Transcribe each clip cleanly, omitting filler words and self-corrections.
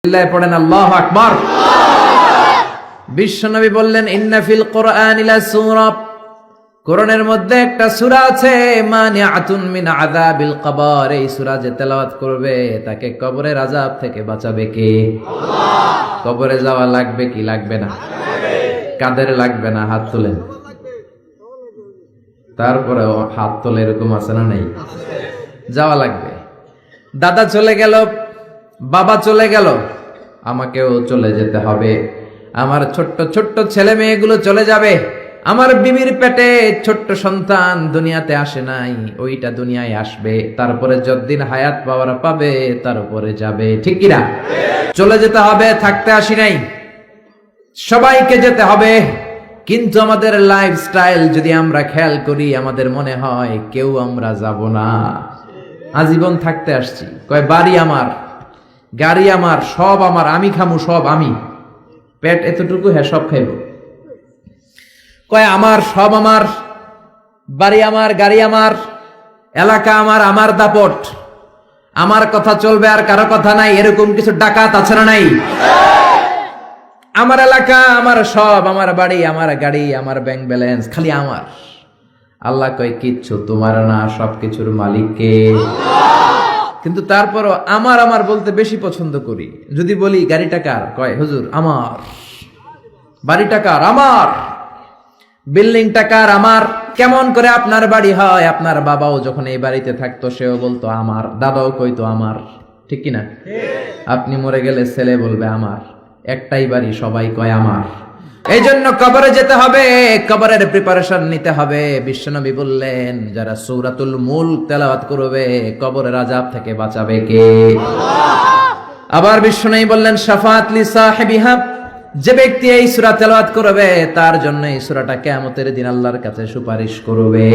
পড়েন আল্লাহু আকবার। বিশ্বনবী বললেন ইন্না ফিল কোরআনি লাসূরা, কোরআনের মধ্যে একটা সূরা আছে মানিআতুন মিন আযাবিল কবর। এই সূরা যে তেলাওয়াত করবে তাকে কবরের আযাব থেকে বাঁচাবে কে? আল্লাহ। কবরে যাওয়া লাগবে কি লাগবে না? লাগবে। কাদের লাগবে না? হাত তোলেন। তারপরে হাত তোলে এরকম আছে না নাই? যাওয়া লাগবে। দাদা চলে গেল, বাবা চলে গেল, আমাকেও চলে যেতে হবে। আমার ছোট্ট ছোট্ট ছেলে মেয়েগুলো চলে যাবে। আমার বিবির পেটে ছোট্ট সন্তান দুনিয়াতে আসে নাই, ওইটা দুনিয়ায় আসবে। তারপরে যতদিন হায়াত পাওয়ার পাবে তার উপরে যাবে। ঠিক কিনা? চলে যেতে হবে, থাকতে আসি নাই। সবাইকে যেতে হবে। কিন্তু আমাদের লাইফস্টাইল যদি আমরা খেয়াল করি, আমাদের মনে হয় কেউ আমরা যাব না, আজীবন থাকতে আসছি। কয় বাড়ি আমার, গাড়ি আমার, সব আমার, আমি খামু সব আমি, পেট এতটুকু, হ্যাঁ সব খাইব। কয় আমার সব আমার, বাড়ি আমার, গাড়ি আমার, এলাকা আমার, আমার দাপট, আমার কথা চলবে আর কারো কথা নাই। এরকম কিছু ডাকাত আছে না নাই? আমার এলাকা, আমার সব, আমার বাড়ি, আমার গাড়ি, আমার ব্যাংক ব্যালেন্স, খালি আমার। আল্লাহ কয় কিচ্ছু তোমার না, সবকিছুর মালিক কে? কিন্তু তারপরও আমার আমার বলতে বেশি পছন্দ করি। যদি বলি গাড়িটা কার, কয় হুজুর আমার। বাড়িটা কার? আমার। বিল্ডিংটা কার? আমার। কেমন করে আপনার বাড়ি হয়? আপনার বাবাও যখন এই বাড়িতে থাকতো সেও বলতো আমার, দাদাও কইতো আমার। ঠিক কিনা? আপনি মরে গেলে ছেলে বলবে আমার। একটাই বাড়ি, সবাই কয় আমার। এই জন্য কবরে যেতে হবে, কবরের প্রিপারেশন নিতে হবে। বিশ্বনবী বললেন যারা সূরাতুল মুলক তেলাওয়াত করবে কবরের আযাব থেকে বাঁচাবে কে? আল্লাহ। আবার বিশ্বনবী বললেন শাফাআত লি সাহিবিহা, যে ব্যক্তি এই সূরা তেলাওয়াত করবে তার জন্য এই সূরাটা কিয়ামতের দিন আল্লাহর কাছে সুপারিশ করবে।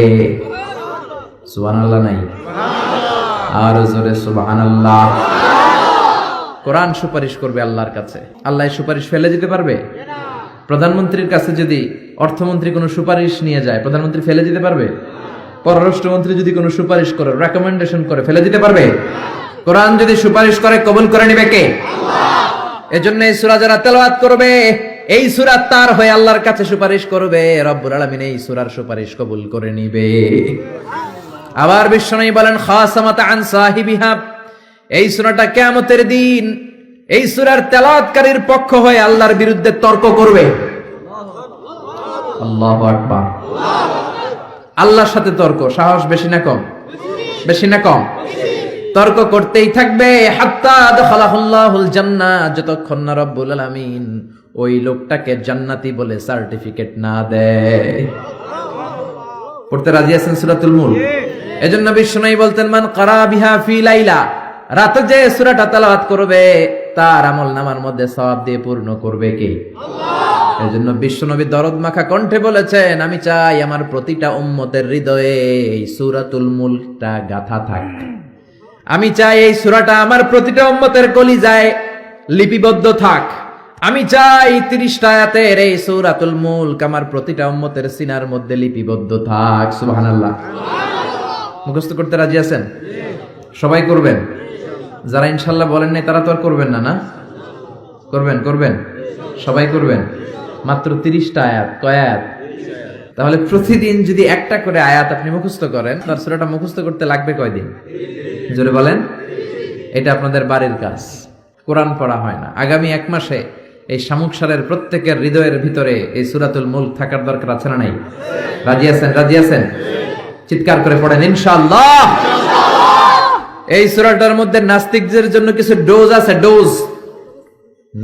সুবহানাল্লাহ নাই? সুবহানাল্লাহ। আর জোরে সুবহানাল্লাহ। কোরআন সুপারিশ করবে আল্লাহর কাছে। আল্লাহ সুপারিশ ফেলে দিতে পারবে? প্রধানমন্ত্রীর কাছে যদি অর্থমন্ত্রী কোনো সুপারিশ নিয়ে যায়, প্রধানমন্ত্রী ফেলে দিতে পারবে? পররাষ্ট্রমন্ত্রী যদি কোনো সুপারিশ করে, রেকমেন্ডেশন করে, ফেলে দিতে পারবে? কোরআন যদি সুপারিশ করে, কবুল করে নিবে কে? আল্লাহ। এজন্য এই সূরা যারা তেলাওয়াত করবে, এই সূরা তার হয়ে আল্লাহর কাছে সুপারিশ করবে, রব্বুল আলামিন এই সূরার সুপারিশ কবুল করে নিবে। আবার বিশ্বনবী বলেন খাসামাত আন সাহিবিহা, এই সূরাটা কিয়ামতের দিন এই সূরার তেলাওয়াতকারীর পক্ষ হয়ে আল্লাহর বিরুদ্ধে তর্ক করবে। আল্লাহু আকবার। আল্লাহর সাথে তর্ক, সাহস বেশি না কম? বেশি না কম? তর্ক করতেই থাকবে হাত্তা আদখালাহুল্লাহুল জান্নাহ, যতক্ষণ না রব্বুল আলামিন ওই লোকটাকে জান্নাতি বলে সার্টিফিকেট না দেয়। পড়তে রাজি আছেন সূরাতুল মুলক? এজন্য বিশ্বনবী বলতেন মান ক্বারা বিহা ফি লাইলা, রাতে যে সূরাটা তেলাওয়াত করবে তার আমলনামার মধ্যে সওয়াব দিয়ে পূর্ণ করবে কে? আল্লাহ। এজন্য বিশ্বনবী দরদ মাখা কণ্ঠে বলেছেন আমি চাই আমার প্রতিটা উম্মতের হৃদয়ে এই সূরাতুল মুলকটা গাথা থাক। আমি চাই এই সূরাটা আমার প্রতিটা উম্মতের কলিজায় লিপিবদ্ধ থাক। আমি চাই 30টা আয়াতের এই সূরাতুল মুলক আমার প্রতিটা উম্মতের সিনার মধ্যে লিপিবদ্ধ থাক। সুবহানাল্লাহ। মুখস্থ করতে রাজি আছেন? সবাই করবেন? যারা ইনশাল্লাহ বলেন নাই তারা তো আর করবেন না, না? করবেন? করবেন? সবাই করবেন? মাত্র 30টা আয়াত। কয় আয়াত? তাহলে প্রতিদিন যদি একটা করে আয়াত আপনি মুখস্থ করেন, তার সূরাটা মুখস্থ করতে লাগবে কয়দিন? জোরে বলেন। এটা আপনাদের বাড়ির কাজ। কোরআন পড়া হয় না। আগামী 1 মাসে এই শামুকসারের প্রত্যেকের হৃদয়ের ভিতরে এই সূরাতুল মুলক থাকার দরকার আছে না নাই? রাজি আছেন? রাজি আছেন? চিৎকার করে পড়েন ইনশাআল্লাহ। এই সূরাটার মধ্যে নাস্তিকদের জন্য কিছু ডোজ আছে, ডোজ।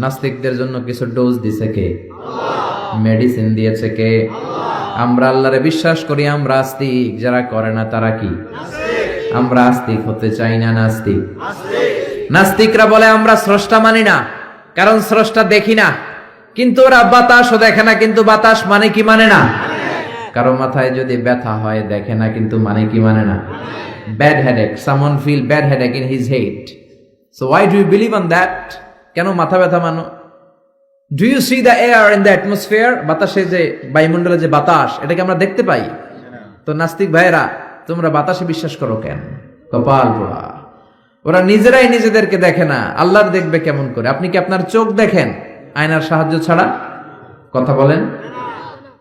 নাস্তিকদের জন্য কিছু ডোজ দিয়েছে কে? আল্লাহ। মেডিসিন দিয়েছে কে? আল্লাহ। আমরা আল্লাহরে বিশ্বাস করি, আমরা আস্তিক। যারা করে না তারা কি? নাস্তিক। আমরা আস্তিক হতে চাই না নাস্তিক? আস্তিক। নাস্তিকরা বলে আমরা স্রষ্টা মানি না, কারণ স্রষ্টা দেখি না। কিন্তু ওরা বাতাসও দেখে না, কিন্তু বাতাস মানে কি মানে না? কারো মাথায় যদি ব্যথা হয় দেখে না, কিন্তু মানে কি মানে না? Bad headache. Someone feel bad headache in his head. So why do you believe on that? কেন মাথা ব্যথা মানো? Do you see the air in the atmosphere? বাতাসে যে বায়ুমণ্ডলে যে বাতাস, এটাকে আমরা দেখতে পাই। তো নাস্তিক ভাইরা তোমরা বাতাসে বিশ্বাস করো কেন? কপাল পোড়া। ওরা নিজেরাই নিজেদেরকে দেখে না, আল্লাহর দেখবে কেমন করে? আপনি কি আপনার চোখ দেখেন আয়নার সাহায্য ছাড়া? কথা বলেন।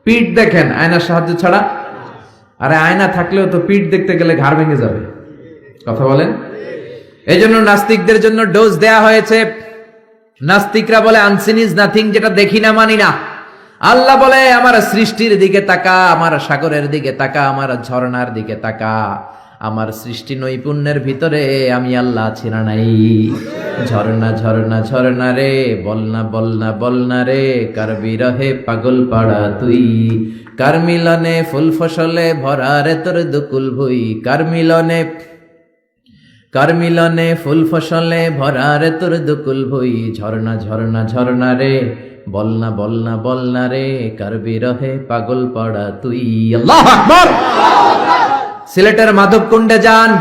পিঠ দেখেন আয়নার সাহায্য ছাড়া? আরে আয়না থাকলেও তো পিঠ দেখতে গেলে ঘাড় ভেঙে যাবে। কথা বলেন। এই জন্য নাস্তিকদের জন্য ডোজ দেয়া হয়েছে। নাস্তিকরা বলে আনসিন ইজ নাথিং, যেটা দেখি না মানি না। আল্লাহ বলে আমার সৃষ্টির দিকে তাকা, আমার সাগরের দিকে তাকা, আমার ঝর্ণার দিকে তাকা। আমার সৃষ্টি নৈপুণ্যের ভিতরে আমি আল্লাহ আছি না নাই? ঝর্ণা ঝর্ণা ঝর্ণা রে, বলনা বলনা বলনা রে, কার বিরহে পাগল পাড়া তুই, কার মিলনে ফুল ফসলে ভরা রে তোর দুকুল ভুই, কার মিলনে ফুল ফসলে ভরা রে তোর দুকুল ভুই, ঝর্ণা ঝর্ণা ঝর্ণা রে, বলনা বলনা বলনা রে, কার বিরহে পাগল পাড়া তুই। আল্লাহু আকবার। সিলেটের মাধবকুণ্ডে যান,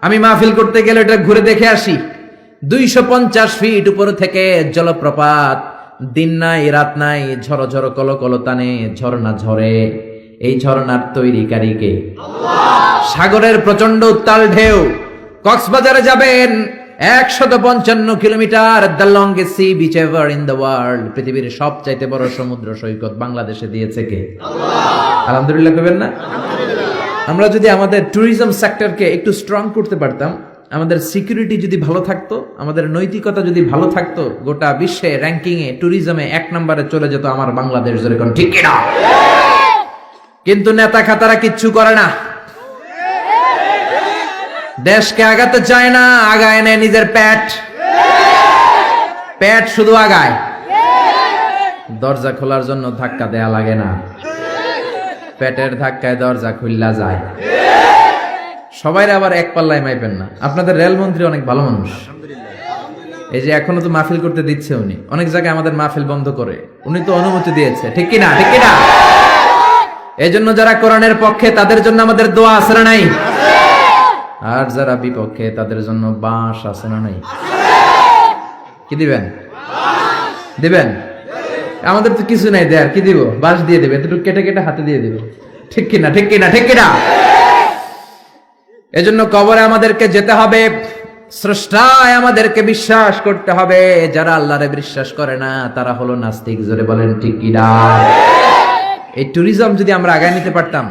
আমি মাহফিল করতে গেলে এটা ঘুরে দেখে আসি। 250 ফিট উপর থেকে জলপ্রপাত, দিন নাই রাত নাই, ঝড় ঝড় কল কল টানে ঝর্ণা ঝরে। এই ঝর্ণার তৈরিকারীকে আল্লাহ। সাগরের প্রচন্ড উত্তাল ঢেউ। কক্সবাজারে যাবেন, 155 kilometre, the longest sea beach ever in the world. পৃথিবীর সবচাইতে বড় সমুদ্র সৈকত বাংলাদেশে দিয়েছে কে? আল্লাহ। আলহামদুলিল্লাহ কইবেন না? আমরা যদি আমাদের ট্যুরিজম সেক্টরকে একটু স্ট্রং করতে পারতাম, আমাদের সিকিউরিটি যদি ভালো থাকতো, আমাদের নৈতিকতা যদি ভালো থাকতো, গোটা বিশ্বে র্যাঙ্কিং এ ট্যুরিজমে 1 নম্বরে চলে যেত আমার বাংলাদেশ। যেরকম ঠিক কিনা? কিন্তু নেতা খাতারা কিচ্ছু করে না, দেশকে আগাতে চায় না, আগায় নেয় নিজের পেট শুধু আগায়। দরজা খোলার জন্য ধাক্কা দেয়া লাগে না, পেটের ধাক্কায় দরজা খুললা যায়। সবাই আবার এক পাল্লায় মাইপেন না। আপনাদের রেলমন্ত্রী অনেক ভালো মানুষ, এই যে এখনো তো মাহফিল করতে দিচ্ছে উনি, অনেক জায়গায় আমাদের মাহফিল বন্ধ করে, উনি তো অনুমতি দিয়েছে। ঠিক কিনা? ঠিক কিনা? এই জন্য যারা কোরআনের পক্ষে তাদের জন্য আমাদের দোয়া আছে না নাই? আর যারা বিপক্ষে তাদের জন্য বাঁশ আছে না নাই? কি দিবেন? দিবেন? আমাদের তো কিছু নাই দেয়ার, কি দিব? বাঁশ দিয়ে দেবে, এতটুকু কেটে কেটে হাতে দিয়ে দেবে। ঠিক কিনা? ঠিক কিনা? ঠিক কিনা? এজন্য কবরে আমাদেরকে যেতে হবে, স্রষ্টায় আমাদেরকে বিশ্বাস করতে হবে। যারা আল্লাহরে বিশ্বাস করে না তারা হলো নাস্তিক। জোরে বলেন ঠিক কিনা? এই ট্যুরিজম যদি আমরা আগায় নিতে পারতাম,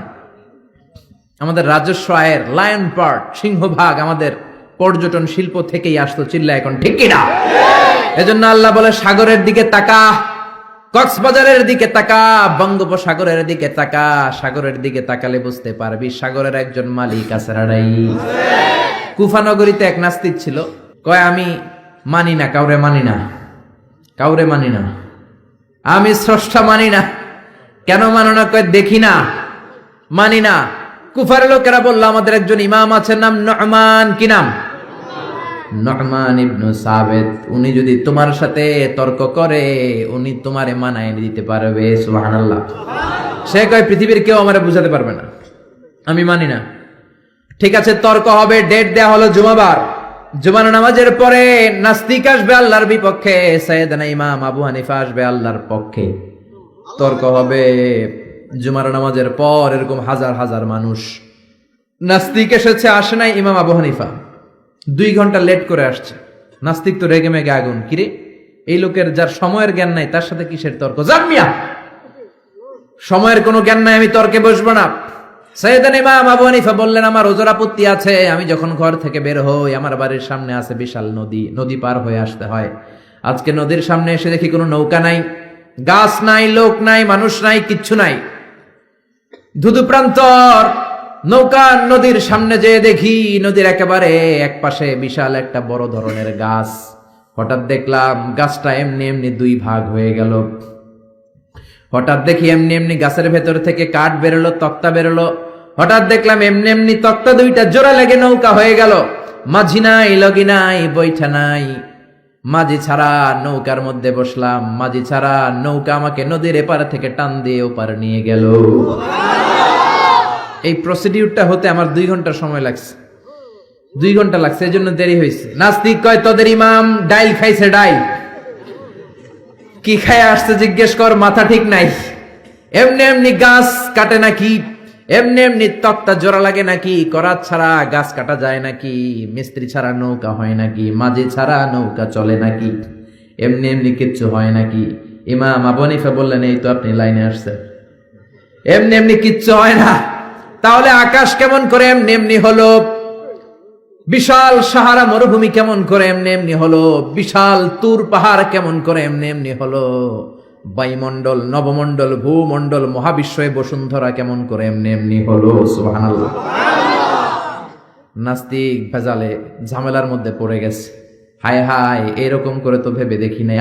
আমাদের রাজস্ব আয়ের লায়ন পার্ট, সিংহভাগ আমাদের পর্যটন শিল্প থেকেই আসতো। চিল্লা এখন ঠিক কিনা? এজন্য আল্লাহ বলে সাগরের দিকে তাকা, কক্সবাজারের দিকে তাকা, বঙ্গোপসাগরের দিকে তাকা। সাগরের দিকে তাকালে বুঝতে পারবি সাগরের একজন মালিক আছে নাই? কুফানগরীতে এক নাস্তিক ছিল, কয় আমি মানি না, কাউরে মানি না, কাউরে মানি না, আমি স্রষ্টা মানি না। কেন মানো না? কয় দেখি না, মানি না। কুফার লোকেরা বলল আমাদের একজন ইমাম আছে, নাম নু'মান। কি নাম? নু'মান ইবনে সাবিত। উনি যদি তোমার সাথে তর্ক করে উনি তোমারে মানায় দিতে পারবে। সুবহানাল্লাহ। সে কয় পৃথিবীর কেউ আমারে বুঝাতে পারবে না, আমি মানি না। ঠিক আছে, তর্ক হবে। ডেট দেয়া হলো জুমাবার। জুমার নামাজের পরে নাস্তিক আসবে আল্লাহর বিপক্ষে, সাইয়েদনা ইমাম আবু হানিফা আসবে আল্লাহর পক্ষে। তর্ক হবে জুমার নামাজের পর। এরকম হাজার হাজার মানুষ। নাস্তিক এসেছে, আসে নাই ইমাম আবু হানিফা, 2 ঘন্টা লেট করে আসছে। নাস্তিক তো রেগে মেগে আগুন, কিরে এই লোকের যার সময়ের জ্ঞান নাই তার সাথে কিসের তর্ক? জামিয়া, সময়ের কোনো জ্ঞান নাই, আমি তর্কে বসবো না। সাইয়েদনা ইমাম আবু হানিফা বললেন আমার ওজর আপত্তি আছে। আমি যখন ঘর থেকে বের হই আমার বাড়ির সামনে আছে বিশাল নদী, নদী পার হয়ে আসতে হয়। আজকে নদীর সামনে এসে দেখি কোনো নৌকা নাই, গাছ নাই, লোক নাই, মানুষ নাই, কিচ্ছু নাই, ধুধু প্রান্তর। নৌকা নদীর সামনে যেয়ে দেখি নদীর একেবারে এক পাশে বিশাল একটা বড় ধরনের গাছ। হঠাৎ দেখলাম গাছটা এমনি এমনি 2 ভাগ হয়ে গেল। হঠাৎ দেখি এমনি এমনি গাছের ভেতর থেকে কাঠ বেরোলো, তক্তা বেরোলো। হঠাৎ দেখলাম এমনি এমনি তক্তা 2টা জোড়া লেগে নৌকা হয়ে গেল। মাঝি নাই, লগি নাই, বৈঠা নাই, মাঝি ছাড়া নৌকার মধ্যে বসলাম। মাঝি ছাড়া নৌকা আমাকে নদীর এপার থেকে টান দিয়ে ওপার নিয়ে গেল। এই প্রসিডিউরটা হতে আমার 2 ঘন্টা সময় লাগছে, 2 ঘন্টা লাগছে, এই জন্য দেরি হয়েছে। নাস্তিক কয় তোদের ইমাম ডাইল খাইছে, ডাইল কি খায় আসছে জিজ্ঞেস কর, মাথা ঠিক নাই। এমনি এমনি গাছ কাটে নাকি? এমনি এমনি তক্তা জোড়া লাগে নাকি? করাত ছাড়া গাছ কাটা যায় নাকি? মিস্ত্রি ছাড়া নৌকা হয় নাকি? মাঝি ছাড়া নৌকা চলে নাকি? এমনি এমনি কিচ্ছু হয় নাকি? ইমাম আবু হানিফা বললেন, এই তো আপনি লাইনে আসছেন, এমনি এমনি কিচ্ছু হয় না। তাহলে আকাশ কেমন করে এমনি এমনি হলো? বিশাল সাহারা মরুভূমি কেমন করে এমনি এমনি হলো? বিশাল তুর পাহাড় কেমন করে এমনি এমনি হলো? বায়ুমণ্ডল, নবমণ্ডল, ভূমণ্ডল, মহাবিশ্বয়ে বসুন্ধরা কেমন করে এমনি এমনি হলো? সুবহানাল্লাহ। নাস্তিক ভেজালে ঝামেলার মধ্যে পড়ে গেছে। হায় হায়, এরকম করে তো ভেবে দেখি নাই।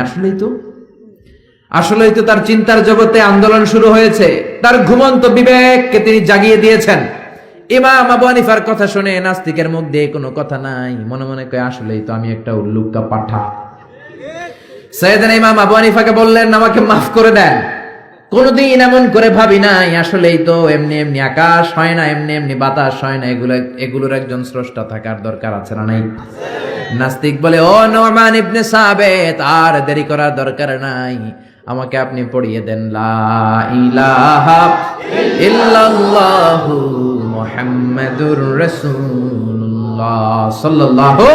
আসলেই তো তার চিন্তার জগতে আন্দোলন শুরু হয়েছে। তার ঘুমন্ত বিবেককে তিনি জাগিয়ে দিয়েছেন। ইমাম আবু হানিফার কথা শুনে নাস্তিকের মধ্যে কোনো কথা নাই, মনে মনে কয় আসলেই তো আমি একটা উল্লুকা পাঠা। সাইয়েদনা ইমাম আবু হানিফাকে বললেন, আমাকে মাফ করে দেন, কোনদিন এমন করে ভাবি নাই। আসলেই তো এমনি এমনি আকাশ হয় না, এমনি এমনি বাতাস হয় না, এগুলোর একজন স্রষ্টা থাকার দরকার আছে না নাই? নাস্তিক বলে, ও নুমান ইবনে সাবিত, আর দেরি করার দরকার নাই, আমাকে আপনি পড়িয়ে দেন লা ইলাহা ইল্লাল্লাহু মুহাম্মাদুর রাসূলুল্লাহ সাল্লাল্লাহু।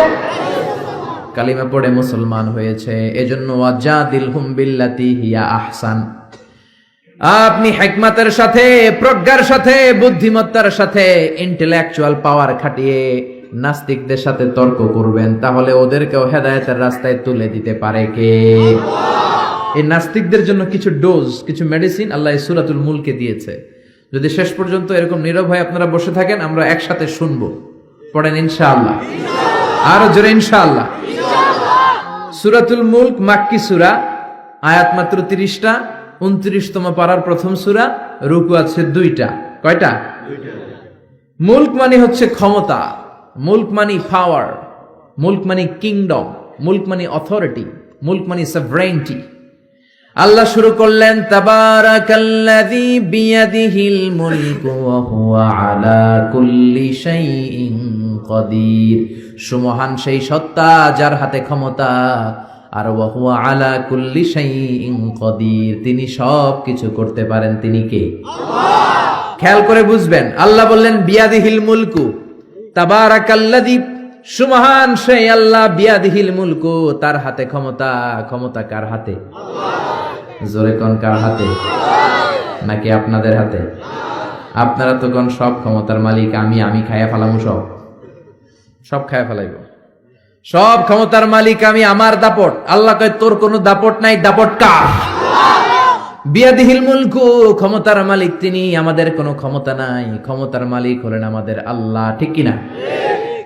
কালিমা পড়ে মুসলমান হয়েছে। এজন্য ওয়াজাদিলহুম বিল্লাতি হিয়া আহসান। আপনি হিকমতের সাথে, প্রজ্ঞার সাথে, বুদ্ধিমত্তার সাথে, ইন্টেলেকচুয়াল পাওয়ার খাটিয়ে নাস্তিকদের সাথে তর্ক করবেন, তাহলে ওদেরকেও হেদায়েতের রাস্তায় তুলে দিতে পারে কে? এই নাস্তিকদের জন্য কিছু ডোজ, কিছু মেডিসিন আল্লাহ সূরাতুল মুলকে দিয়েছে। যদি শেষ পর্যন্ত এরকম নীরব হয়ে আপনারা বসে থাকেন, আমরা একসাথে শুনবো। পড়েন ইনশাআল্লাহ, আরো জোরে ইনশাআল্লাহ। সূরাতুল মুলক মাক্কি সূরা, আয়াত মাত্র 30টা, 29তম পারার প্রথম সূরা, রুকু আছে 2টা। কয়টা? 2টা। মুলক মানে হচ্ছে ক্ষমতা, মুলক মানে পাওয়ার, মুলক মানে কিংডম, মুলক মানে অথরিটি, মুলক মানে সভরেইনটি। আল্লাহ শুরু করলেন, তাবারাকাল্লাযী বিয়াদিহিল মুলকু ওয়া হুয়া আলা কুল্লি শাইইন কাদির। সুমহান সেই সত্তা যার হাতে ক্ষমতা, আর ওয়া হুয়া আলা কুল্লি শাইইন কাদির, তিনি সব কিছু করতে পারেন। তিনি কে? আল্লাহ। খেয়াল করে বুঝবেন, আল্লাহ বললেন বিয়াদিহিল মুলকু, তাবারাকাল্লাযী, সুমহান সেই আল্লাহ, বিয়াদিহিল মুলকু, তার হাতে ক্ষমতা। ক্ষমতা কার হাতে? আল্লাহ। জোরে কোন, কার হাতে? নাকি আপনাদের হাতে? আপনারা তো কোন সব ক্ষমতার মালিক, আমি খায়া ফেলামু, সব খায়া ফেলাইব, সব ক্ষমতার মালিক আমি, আমার দাপট। আল্লাহ কয়, তোর কোনো দাপট নাই, দাপট কার? বিয়াদিহিল মুলকু, ক্ষমতার মালিক তিনি, আমাদের কোনো ক্ষমতা নাই। ক্ষমতার মালিক হলেন আমাদের আল্লাহ, ঠিক কিনা?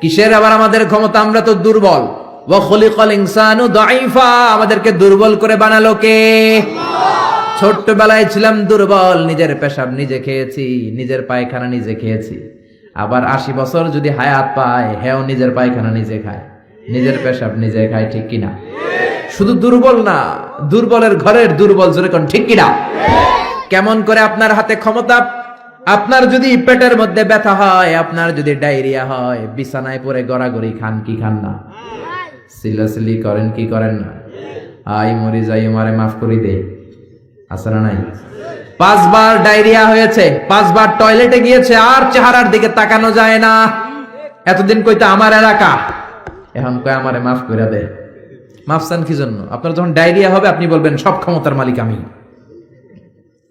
কিসের আবার আমাদের ক্ষমতা? আমরা তো দুর্বল। ওয়া খুলিকাল ইনসানু দাঈফা, আমাদেরকে দুর্বল করে বানালো কে? আল্লাহ। ছোট্টবেলায় ছিলাম দুর্বল, নিজের পেশাব নিজে খেয়েছি, নিজের পায়খানা নিজে খেয়েছি। আবার 80 বছর যদি হায়াত পায়, হেও নিজের পায়খানা নিজে খায়, নিজের পেশাব নিজে খায়, ঠিক কিনা? শুধু দুর্বল না, দুর্বলের ঘরের দুর্বল, জোরে কোন ঠিক কিনা? কেমন করে আপনার হাতে ক্ষমতা? আপনার যদি পেটের মধ্যে ব্যথা হয়, আপনার যদি ডায়রিয়া হয়, বিছানায় পড়ে গড়াগড়ি খান কি খান না? সিলাসিলি করেন কি করেন না? আই মরি যাই, মারে মাফ করি দে, আসরা নাই? 5 বার ডায়রিয়া হয়েছে, 5 বার টয়লেটে গিয়েছে, আর চেহারার দিকে তাকানো যায় না। এতদিন কইতে আমার এলাকা, এখন কয় আমারে মাফ করে দে। মাফ চান কি জন্য? আপনার যখন ডায়রিয়া হবে, আপনি বলবেন সব ক্ষমতার মালিক আমি।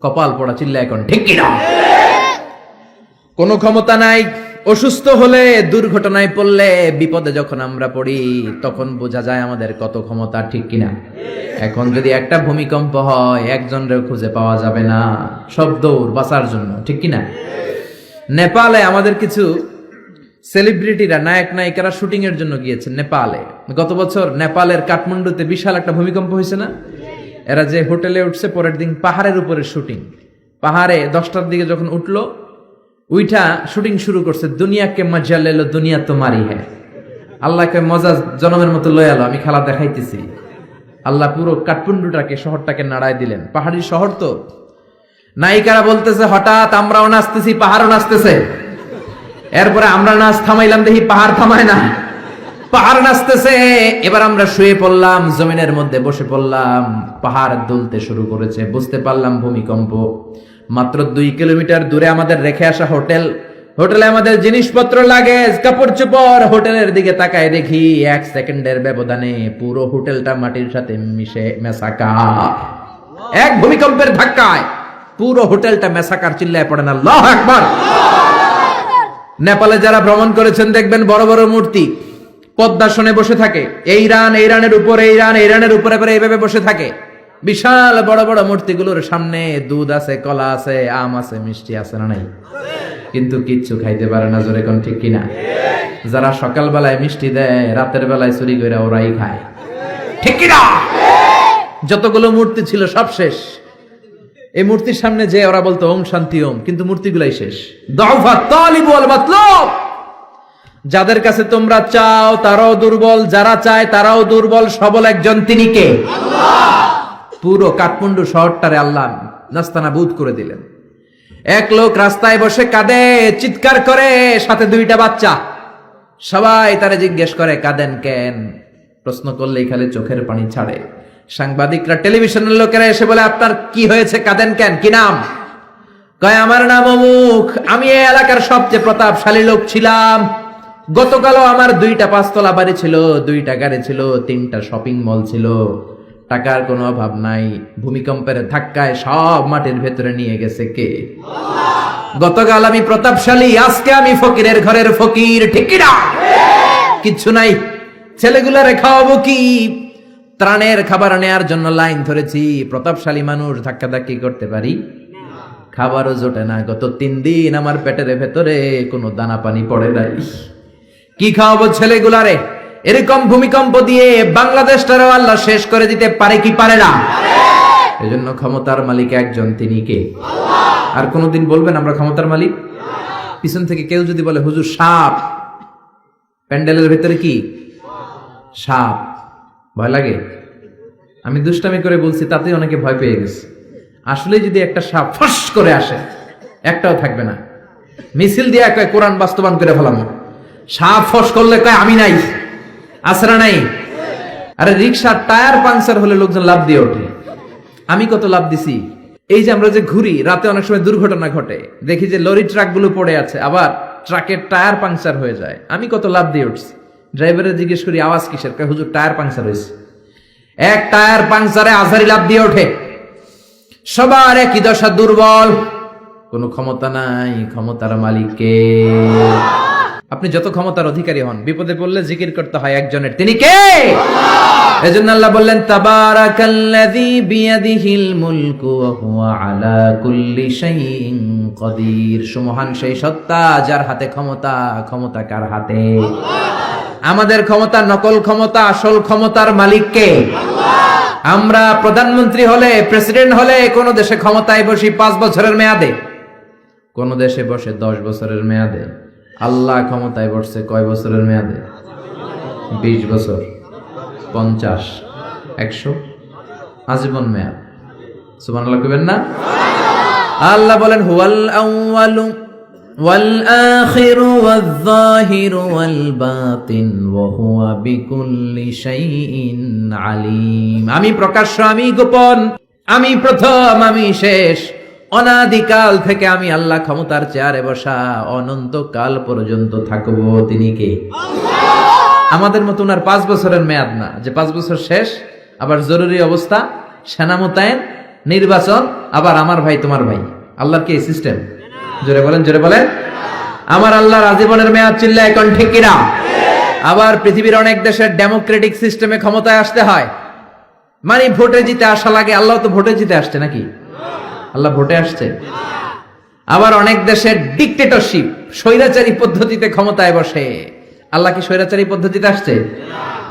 কপাল পড়া চিল্লা এখন, ঠিক কিনা? কোনো ক্ষমতা নাই। অসুস্থ হলে, দুর্ঘটনায় পড়লে, বিপদে যখন আমরা পড়ি, তখন বোঝা যায় আমাদের কত ক্ষমতা, ঠিক কিনা? এখন যদি একটা ভূমিকম্প হয়, একজনরেও খুঁজে পাওয়া যাবে না, সব দৌড় বাঁচার জন্য, ঠিক কিনা? নেপালে আমাদের কিছু সেলিব্রিটিরা, নায়ক নায়িকারা শুটিং এর জন্য গিয়েছেন নেপালে। গত বছর নেপালের কাঠমান্ডুতে বিশাল একটা ভূমিকম্প হয়েছে না? এরা যে হোটেলে উঠছে, পরের দিন পাহাড়ের উপরে শুটিং। পাহাড়ে 10টার দিকে যখন উঠলো, উইঠা শুটিং শুরু করছে। দুনিয়াকে মজা লেলো, দুনিয়া তোমারই হ্যাঁ। আল্লাহকে মজা জনমের মতো লয়ালো, আমি খেলা দেখাইতেছি। আল্লাহ পুরো কাঠমান্ডুটাকে, শহরটাকে নাড়ায় দিলেন। পাহাড়ি শহর তো। নায়িকারা বলতেছে, হঠাৎ আমরাও নাচতেছি, পাহাড়ও নাচতেছে। এরপরে আমরা নাচ থামাইলাম, দেখি পাহাড় থামায় না, পাহাড় নাচতেছে। এবার আমরা শুয়ে পড়লাম, জমিনের মধ্যে বসে পড়লাম, পাহাড় দুলতে শুরু করেছে। বুঝতে পারলাম ভূমিকম্প। মাত্র 2 কিলোমিটার দূরে আমাদের রেখে আসা হোটেলে আমাদের জিনিসপত্র লাগেজ কাপড় চোপড়, হোটেলের দিকে তাকায় দেখি 1 সেকেন্ডের ব্যবধানে পুরো হোটেলটা মাটির সাথে মিশে মেসাকার। এক ভূমিকম্পের ধাক্কায় পুরো হোটেলটা মেসাকার। চিল্লায় পড়েন আল্লাহু আকবার। নেপালে যারা ভ্রমণ করেছেন দেখবেন বড় বড় মূর্তি পদ্মাসনে বসে থাকে। ইরানের উপরে করে এইভাবে বসে থাকে। বিশাল বড় বড় মূর্তিগুলোর সামনে দুধ আছে, কলা আছে, আম আছে, মিষ্টি আছে না নাই? কিন্তু কিচ্ছু খাইতে পারে না। জোরে কোন ঠিক কিনা? যারা সকাল বেলায় মিষ্টি দেয়, রাতের বেলায় চুরি করে ওরাই খায়। ঠিক কিনা? যতগুলো মূর্তি ছিল সব শেষ। এই মূর্তির সামনে যে ওরা বলতো ওম শান্তি ওম, কিন্তু মূর্তিগুলাই শেষ। দাউফা তালিব ওয়াল মাতলুব। যাদের কাছে তোমরা চাও তারাও দুর্বল, যারা চায় তারাও দুর্বল। সবল একজন, তিনি কে? আল্লাহ। পুরো কাঠমান্ডু শহরটারে আল্লাহ নাস্তানাবুদ করে দিলেন। এক লোক রাস্তায় বসে কাঁদে, চিৎকার করে, সাথে 2টা বাচ্চা। সবাই তারে জিজ্ঞেস করে কাঁদেন কেন? প্রশ্ন করলেই খালি চোখের পানি ছাড়ে। সাংবাদিকরা, টেলিভিশনের লোকেরা এসে বলে আপনার কি হয়েছে, কাঁদেন কেন, কি নাম? কয় আমার নাম অমুক, আমি এই এলাকার সবচেয়ে প্রতাপশালী লোক ছিলাম। গতকালও আমার 2টা 5তলা বাড়ি ছিল, 2টা গাড়ি ছিল, 3টা শপিং মল ছিল, টাকার কোনো অভাব নাই। ভূমিকম্পের ধাক্কায় সব মাটির ভেতরে নিয়ে গেছে কে? আল্লাহ। গতকাল আমি প্রতাপশালী, আজকে আমি ফকিরের ঘরের ফকির। ঠিক কি না? কিচ্ছু নাই। ছেলেগুলারে খাওয়াবো কি? ত্রাণের খাবার নেয়ার জন্য লাইন ধরেছি। প্রতাপশালী মানুষ ধাক্কাধাক্কি করতে পারি? খাবারও জোটে না। গত 3 দিন আমার পেটের ভেতরে কোনো দানা পানি পড়ে নাই। কি খাওয়াবো ছেলেগুলারে? এরকম ভূমিকম্প দিয়ে বাংলাদেশটারও আল্লাহ শেষ করে দিতে পারে কি পারে না? এজন্য ক্ষমতার মালিক একজন, তিনি কে? আল্লাহ। আর কোনদিন বলবেন আমরা ক্ষমতার মালিক? পিছন থেকে কেউ যদি বলে হুজুর সাপ, প্যান্ডেলের ভেতরে কি সাপ, ভয় লাগে? আমি দুষ্টামি করে বলছি, তাতে অনেকে ভয় পেয়ে গেছে। আসলে যদি একটা সাপ ফস করে আসে, একটাও থাকবে না। মিছিল দিয়ে কয় কোরআন বাস্তবায়ন করে ফেলাম। সাপ ফস করলে কয় আমি নাই, আসরা নাই। আরে রিক্সার টায়ার পাংচার হলে লোকজন লাভ দিয়ে ওঠে। আমি কত লাভ দিছি। এই যে আমরা যে ঘুরি, রাতে অনেক সময় দুর্ঘটনা ঘটে, দেখি যে লরি ট্রাক গুলো পড়ে আছে, আবার ট্রাকের টায়ার পাংচার হয়ে যায়। আমি কত লাভ দিয়ে উঠছি। ড্রাইভারে জিজ্ঞেস করি আওয়াজ কিসের? কয় হুজুর টায়ার পাংচার হয়েছে। এক টায়ার পাংচারে আজারি লাভ দিয়ে ওঠে। সবার একই দশা, দুর্বল, কোনো ক্ষমতা নাই। ক্ষমতার মালিককে। আপনি যত ক্ষমতার অধিকারী হন, বিপদে পড়লে জিকির করতে হয় একজনের, তিনি কে? আল্লাহ। এজন্য আল্লাহ বললেন তাবারাকাল্লাযী বিয়াদিহিল মুলকু ওয়া হুয়া আলা কুল্লি শাইইন কাদির। সুমহান সেই সত্তা যার হাতে ক্ষমতা। ক্ষমতা কার হাতে? আল্লাহ। আমাদের ক্ষমতা নকল ক্ষমতা, আসল ক্ষমতার মালিক কে? আল্লাহ। আমরা প্রধানমন্ত্রী হলে, প্রেসিডেন্ট হলে কোন দেশে ক্ষমতায় বসি 5 বছরের মেয়াদে, কোন দেশে বসে 10 বছরের মেয়াদে। আল্লাহ ক্ষমতায় বসছে কয় বছরের মেয়াদে? 20 বছর, 50, 100, আজীবন মেয়াদ। সুবহানাল্লাহ কইবেন না? আল্লাহ বলেন হুয়াল আউয়ালু ওয়াল আখিরু ওয়াল যাহিরু ওয়াল বাতিন ওয়া হুয়া বিকুল্লি শাইইন আলিম। আমি প্রকাশ্য, আমি গোপন, আমি প্রথম, আমি শেষ। অনাদিকাল থেকে আমি আল্লাহ ক্ষমতার চেয়ারে বসা, অনন্তকাল পর্যন্ত থাকবো। তিনি কে? আল্লাহ। আমাদের মতো উনার 5 বছরের মেয়াদ না, যে 5 বছর শেষ, আবার জরুরি অবস্থা, সেনা মোতায়েন, নির্বাচন, আবার আমার ভাই তোমার ভাই। আল্লাহর কি সিস্টেম? জোরে বলেন, জোরে বলেন। আমার আল্লাহর আজীবনের মেয়াদ। চিল্লায় এখন ঠিক কিনা? আবার পৃথিবীর অনেক দেশের ডেমোক্রেটিক সিস্টেমে ক্ষমতায় আসতে হয়, মানে ভোটে জিতে আসা লাগে। আল্লাহ তো ভোটে জিতে আসছে নাকি? আল্লাহ ভোটে আসছে। আবার অনেক দেশের ডিক্টেটরশিপ, স্বৈরাচারী পদ্ধতিতে ক্ষমতায় বসে। আল্লাহ কি স্বৈরাচারী পদ্ধতিতে আসছে?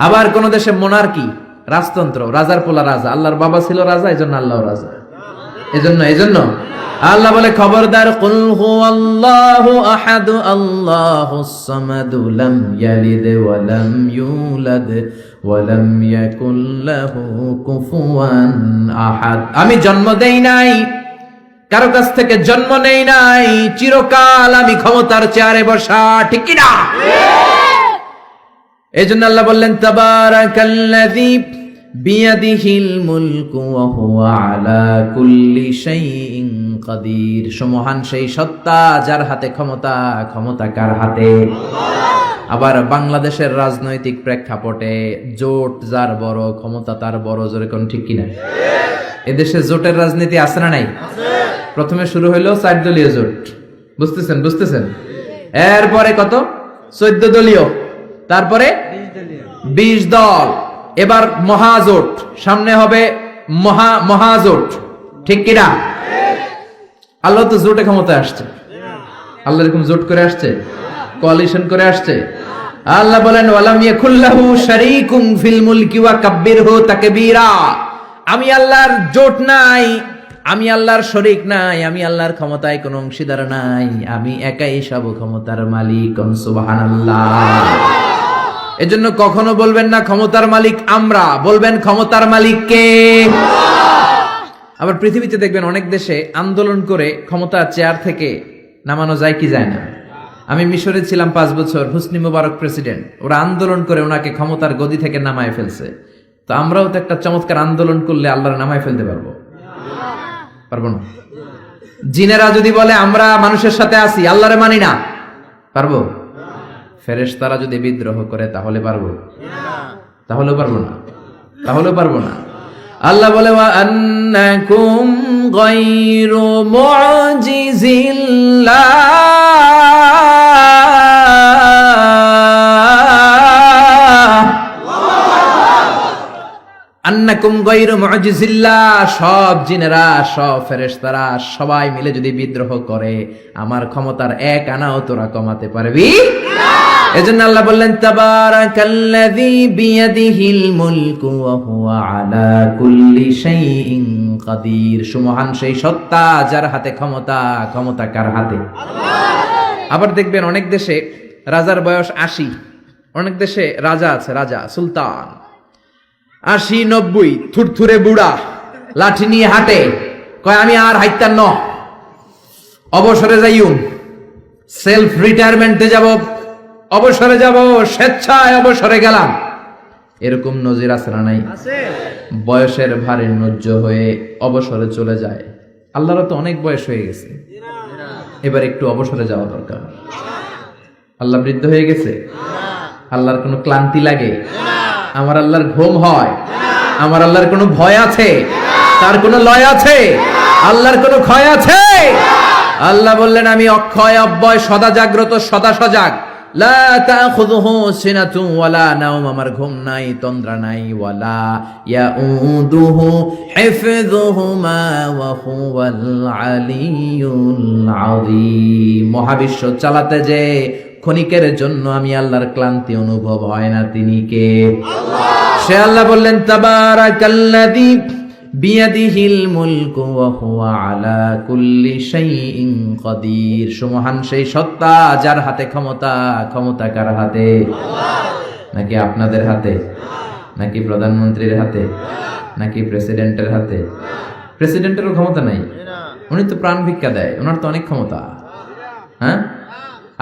আবার কোন দেশে মোনার্কি, রাজতন্ত্র, রাজার পোলা রাজা। আল্লাহর বাবা ছিল রাজা, এজন্য আল্লাহ রাজা। এজন্য আল্লাহ বলে খবরদার, কুল হুয়াল্লাহু আহাদ আল্লাহুস সামাদ লাম ইয়ালিদ ওয়া লাম ইউলাদ ওয়া লাম ইয়াকুল লাহু কুফুয়ান আহাদ। আমি জন্ম দেই নাই, কারো কাছ থেকে জন্ম নেই নাই, চিরকাল আমি ক্ষমতার চেয়ারে বসা। ঠিক কি না? এজন্য আল্লাহ বললেন তাবারাকাল্লাযী বিয়াদিহিল মুলকু ওয়া হুয়া আলা কুল্লি শাইইন কাদির। সমহান সেই সত্তা যার হাতে ক্ষমতা, ক্ষমতা কার হাতে? আবার বাংলাদেশের রাজনৈতিক প্রেক্ষাপটে জোট যার বড়, ক্ষমতা তার বড়, জোরে কোন ঠিক কিনা? এদেশে জোটের রাজনীতি আছে না নাই? প্রথমে শুরু হইলো 4 দলীয় জোট, বুঝতেছেন? এরপরে কত? 14 দলীয়, তারপরে 20 দল, এবার মহাজোট, সামনে হবে মহাজোট, ঠিক কিনা? আল্লাহ তো জোটে ক্ষমতা আসছে, আল্লাহ এরকম জোট করে আসছে, কোয়ালিশন করে আসছে। আল্লাহ বলেন ওয়ালাম ইয়াকুল্লাহু শারীকুম ফিল মুলকি ওয়া কাব্বিরহু তাকবীরা। আমি আল্লাহর জোট নাই, আমি আল্লাহর শরীক নাই, আমি আল্লাহর ক্ষমতায় কোনো অংশীদার নাই, আমি একাই সব ক্ষমতার মালিক। সুবহানাল্লাহ। এজন্য কখনো বলবেন না ক্ষমতার মালিক আমরা, বলবেন ক্ষমতার মালিক কে? আবার পৃথিবীতে দেখবেন অনেক দেশে আন্দোলন করে ক্ষমতার চেয়ার থেকে নামানো যায় কি যায় না। আমি মিশরে ছিলাম 5 বছর, হোসনি মোবারক প্রেসিডেন্ট, ওরা আন্দোলন করে ওনাকে ক্ষমতার গদি থেকে নামায় ফেলছে। তো আমরাও তো একটা চমৎকার আন্দোলন করলে আল্লাহর নামায় ফেলতে পারবো না? জিনেরা যদি বলে আমরা মানুষের সাথে আছি, আল্লাহরে মানি না, পারবো? ফেরেশতারা যদি বিদ্রোহ করে তাহলে পারবো? তাহলেও পারবো না। আল্লাহ বলে ওয়া আন্নাকুম গায়রু মুজিজিল্লাহ, আন্নাকুম গায়রু মুজিজিল্লাহ। সব জিনেরা, সব ফেরেশতারা সবাই মিলে যদি বিদ্রোহ করে, আমার ক্ষমতার এক আনাও তোরা কমাতে পারবি না। এজন্য আল্লাহ বললেন তাবারাকাল্লাযী বিয়াদিহিল মুলকু ওয়া হুয়া আলা কুল্লি শাইইন কাদির। সুমহান সেই সত্তা যার হাতে ক্ষমতা, ক্ষমতা কার হাতে? আল্লাহ। আবার দেখবেন অনেক দেশে রাজার বয়স 80, অনেক দেশে রাজা আছে, রাজা সুলতান 80-90, থুরথুরে বুড়া, লাঠি নিয়ে হাঁটে, কয় আমি আর হাইতাম ন, অবসরে যাইউম, সেলফ রিটায়ারমেন্টে যাব, অবসরে যাব, স্বেচ্ছায় অবসরে গেলাম। এরকম নজির আছে না নাই? বয়সের ভারে নুজ্জ হয়ে অবসরে চলে যায়। আল্লাহর তো অনেক বয়স হয়ে গেছে, এবার একটু অবসরে যাওয়া দরকার। আল্লাহ বৃদ্ধ হয়ে গেছে? আল্লাহর কোনো ক্লান্তি লাগে? আমার আল্লাহর ঘুম হয়? আমার আল্লাহর কোনো ভয় আছে? তার কোনো লয় আছে? আল্লাহর কোনো ক্ষয় আছে? আল্লাহ বললেন আমি অক্ষয়, অব্যয়, সদা জাগ্রত, সদা সজাগ। লা তাখুযুহু সিনাতুন ওয়ালা নাওম, আমার ঘুম নাই, তন্দ্রা নাই। ওয়ালা ইয়াউদুহু হিফযুহুমা ওয়া হুয়াল আলিয়্যুল আযীম। মহাবিশ্ব চালাতে যে ক্ষণিকের জন্য আমি আল্লাহর ক্লান্তি অনুভব হয় না, তিনি কে? আল্লাহ। সে আল্লাহ বললেন তাবারাকাল্লাযী বিয়াদিহিল মুলকু ওয়া হুয়া আলা কুল্লি শাইইন কাদির। সুমহান সেই সত্তা যার হাতে ক্ষমতা, ক্ষমতা কার হাতে? আল্লাহ। নাকি আপনাদের হাতে? নাকি প্রধানমন্ত্রীর হাতে? নাকি প্রেসিডেন্টের হাতে? প্রেসিডেন্টেরও ক্ষমতা নাই, উনি তো প্রাণ ভিক্ষা দেয়, ওনার তো অনেক ক্ষমতা। হ্যাঁ,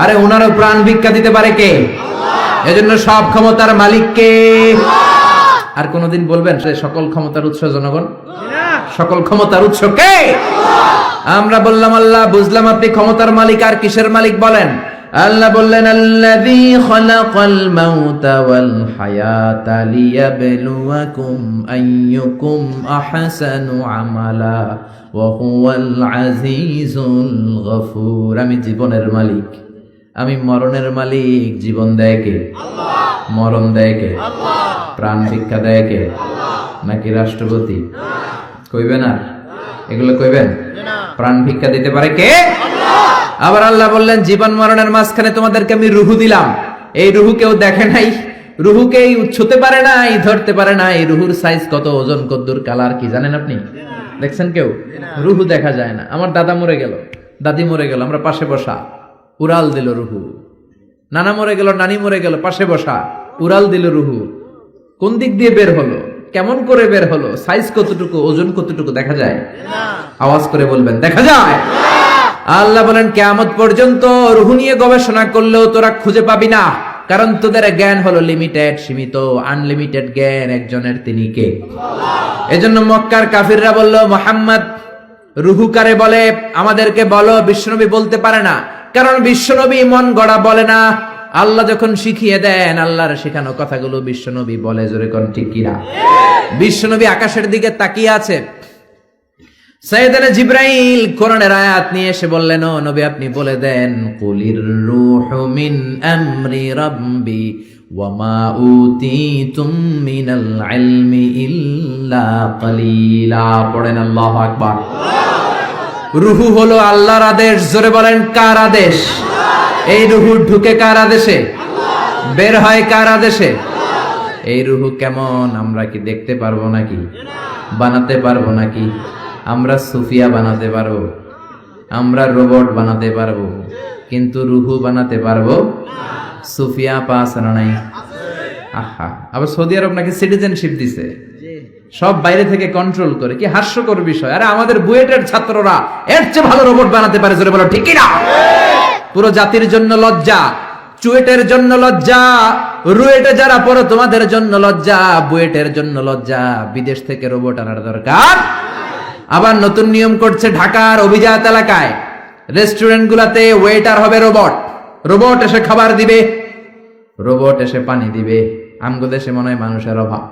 আরে ওনারও প্রাণ ভিক্ষা দিতে পারে কে? আল্লাহ। এজন্য সব ক্ষমতার মালিক কে? আল্লাহ। আর কোনদিন বলবেন সে সকল ক্ষমতার উৎস জনগণ? সকল ক্ষমতার উৎস কে? আল্লাহ। আমরা বললাম আল্লাহ, বুঝলাম আপনি ক্ষমতার মালিক, আর কিসের মালিক বলেন? আল্লাহ বললেন আল্লাযী খালাকাল মাউতা ওয়াল হায়াতা লিয়াবলুয়াকুম আইয়ুকুম আহসানু আমালা ওয়া হুয়াল আজিজুল গফুর। আমি জীবনের মালিক, আমি মরণের মালিক। জীবন দেয় কে? আল্লাহ। মরণ দেয় কে? আল্লাহ। প্রাণ ভিক্ষা দেয় কে? আল্লাহ। নাকি রাষ্ট্রপতি? কইবেন আর এগুলো কইবেন? প্রাণ ভিক্ষা দিতে পারে কে? আল্লাহ। আবার আল্লাহ বললেন জীবন মরণের মাঝখানে তোমাদেরকে আমি রুহু দিলাম। এই রুহু কেউ দেখে নাই, রুহুকেই ছুঁতে পারে নাই, ধরতে পারে নাই। রুহুর সাইজ কত, ওজন কদ্দুর, কালার কি জানেন আপনি? দেখছেন কেউ? রুহু দেখা যায় না। আমার দাদা মরে গেল, দাদি মরে গেল, আমরা পাশে বসা, উড়াল দিল রুহু। নানা মরে গেল, নানি মরে গেল, পাশে বসা, উড়াল দিল রুহু। কোন দিক দিয়ে বের হলো, কেমন করে বের হলো, সাইজ কতটুকু, ওজন কতটুকু দেখা যায়? আওয়াজ করে বলবেন দেখা যায়। আল্লাহ বলেন কিয়ামত পর্যন্ত রুহু নিয়ে গবেষণা করলেও তোরা খুঁজে পাবি না কারণ তোদের জ্ঞান হলো লিমিটেড, সীমিত। আনলিমিটেড জ্ঞান একজনের, তিনি কে? এজন্য মক্কার কাফিররা বলল, মুহাম্মদ রুহু কারে বলে আমাদেরকে বলো। বিশ্বনবী বলতে পারে না, কারণ বিশ্বনবী মন গড়া বলে না। আল্লাহ যখন শিখিয়ে দেন, আল্লাহর শেখানো কথাগুলো বিশ্বনবী বলে। জোরে কোন ঠিক কিনা? বিশ্বনবী আকাশের দিকে তাকিয়ে আছে। সাইয়েদনা জিবরাইল কোরআনের আয়াত নিয়ে এসে বললেন, ও নবী আপনি বলে দেন, কুলির রূহু মিন আমরি রাব্বি ওয়া মা উতিতুম মিনাল ইলমি ইল্লা কালিলা। পড়েন আল্লাহু আকবার। রূহু হলো আল্লাহর আদেশ। জোরে বলেন, কার আদেশ? এই রূহু ঢুকে কার আদেশে? বের হয় কার আদেশে? এই রূহু কেমন আমরা কি দেখতে পারবো নাকি? বানাতে পারবো নাকি? আমরা সুফিয়া বানাতে পারবো, আমরা রোবট বানাতে পারবো, কিন্তু রুহু বানাতে পারবো? সুফিয়া পাস না নাই? আহা, আবার সৌদি আরব নাকি সিটিজেনশিপ দিছে, সব বাইরে থেকে কন্ট্রোল করে। কি হাস্যকর বিষয়! আরে আমাদের বুয়েটের ছাত্ররা এর চেয়ে ভালো রোবট বানাতে পারে। জোরে বলো ঠিক কিনা? পুরো জাতির জন্য লজ্জা, চুয়েটের জন্য লজ্জা, রুয়েটে যারা পড়ো তোমাদের জন্য লজ্জা, বুয়েটের জন্য লজ্জা। বিদেশ থেকে রোবট আনার দরকার। আবার নতুন নিয়ম করছে ঢাকার অভিজাত এলাকায় রেস্টুরেন্ট গুলাতে ওয়েটার হবে রোবট। রোবট এসে খাবার দিবে, রোবট এসে পানি দিবে। আমগো দেশে মনে হয় মানুষের অভাব,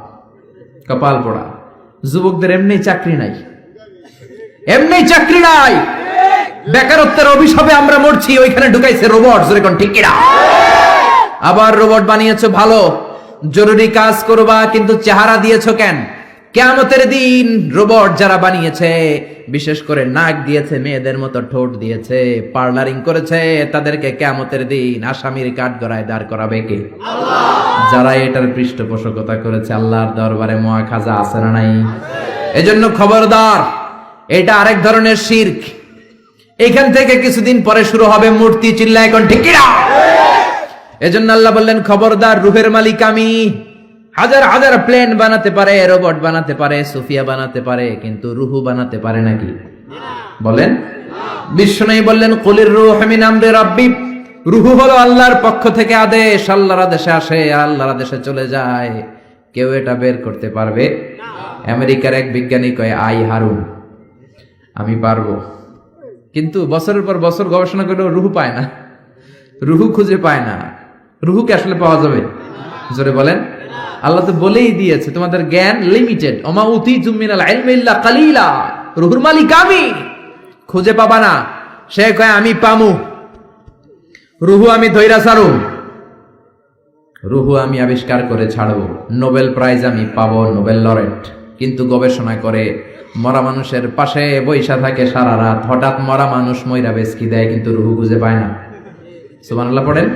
কপাল পোড়া। যুবকদের এমনি চাকরি নাই, এমনি চাকরি নাই। বেকারত্বের অভিশাপে আমরা মরছি, ওইখানে ঢুকাইছে রোবট। যেরকম ঠিক কিনা? আবার রোবট বানিয়েছো ভালো, জরুরি কাজ করবা, কিন্তু চেহারা দিয়েছো কেন? কিয়ামতের দিন রোবট যারা বানিয়েছে, বিশেষ করে নাক দিয়েছে, মেয়েদের মতো ঠোঁট দিয়েছে, পার্লারিং করেছে, তাদেরকে কিয়ামতের দিন আসামির কাঠগড়ায় দাঁড় করাবে কে? আল্লাহ। যারা এটার পৃষ্ঠপোষকতা করেছে, আল্লাহর দরবারে মুআখাজা আছে না নাই? এজন্য খবরদার, এটা আরেক ধরনের শিরক। এখান থেকে কিছুদিন পরে শুরু হবে মূর্তি। চিল্লা এখন ঠিক কিনা? এজন্য আল্লাহ বললেন, খবরদার, রূহের মালিক আমি। হাজার হাজার প্লেন বানাতে পারে, রোবট বানাতে পারে, সুফিয়া বানাতে পারে, কিন্তু রুহু বানাতে পারে নাকি? বলেন। বিশ্বনবী বললেন, কুলির রূহু মিন আমরি রাব্বি। রুহু হলো আল্লাহর পক্ষ থেকে আদেশ। আল্লাহর আদেশে আসে, আল্লাহর আদেশে চলে যায়। কেউ এটা বের করতে পারবে? আমেরিকার এক বিজ্ঞানী কয়, আই হারুন, আমি পারবো। কিন্তু বছরের পর বছর গবেষণা করলেও রুহু পায় না, রুহু খুঁজে পায় না। রুহুকে আসলে পাওয়া যাবে? জোরে বলেন। আল্লাহ তো বলেই দিয়েছে, তোমাদের জ্ঞান লিমিটেড। ওমা উতিতুম মিনাল ইলমি ইল্লা কালিলা। রুহুর মালিক আমি, খুঁজে পাবা না। সে কয়, আমি পামু। রুহু আমি ধইরা ছাড়ু, রুহু আমি আবিষ্কার করে ছাড়বো, নোবেল প্রাইজ আমি পাবো, নোবেল লরেট। কিন্তু গবেষণা করে মরা মানুষের পাশে বৈশা থাকে সারা রাত, হঠাৎ মরা মানুষ মইরা বেসকি দেয়, কিন্তু রুহু খুঁজে পায় না। সুবহানাল্লাহ পড়েন।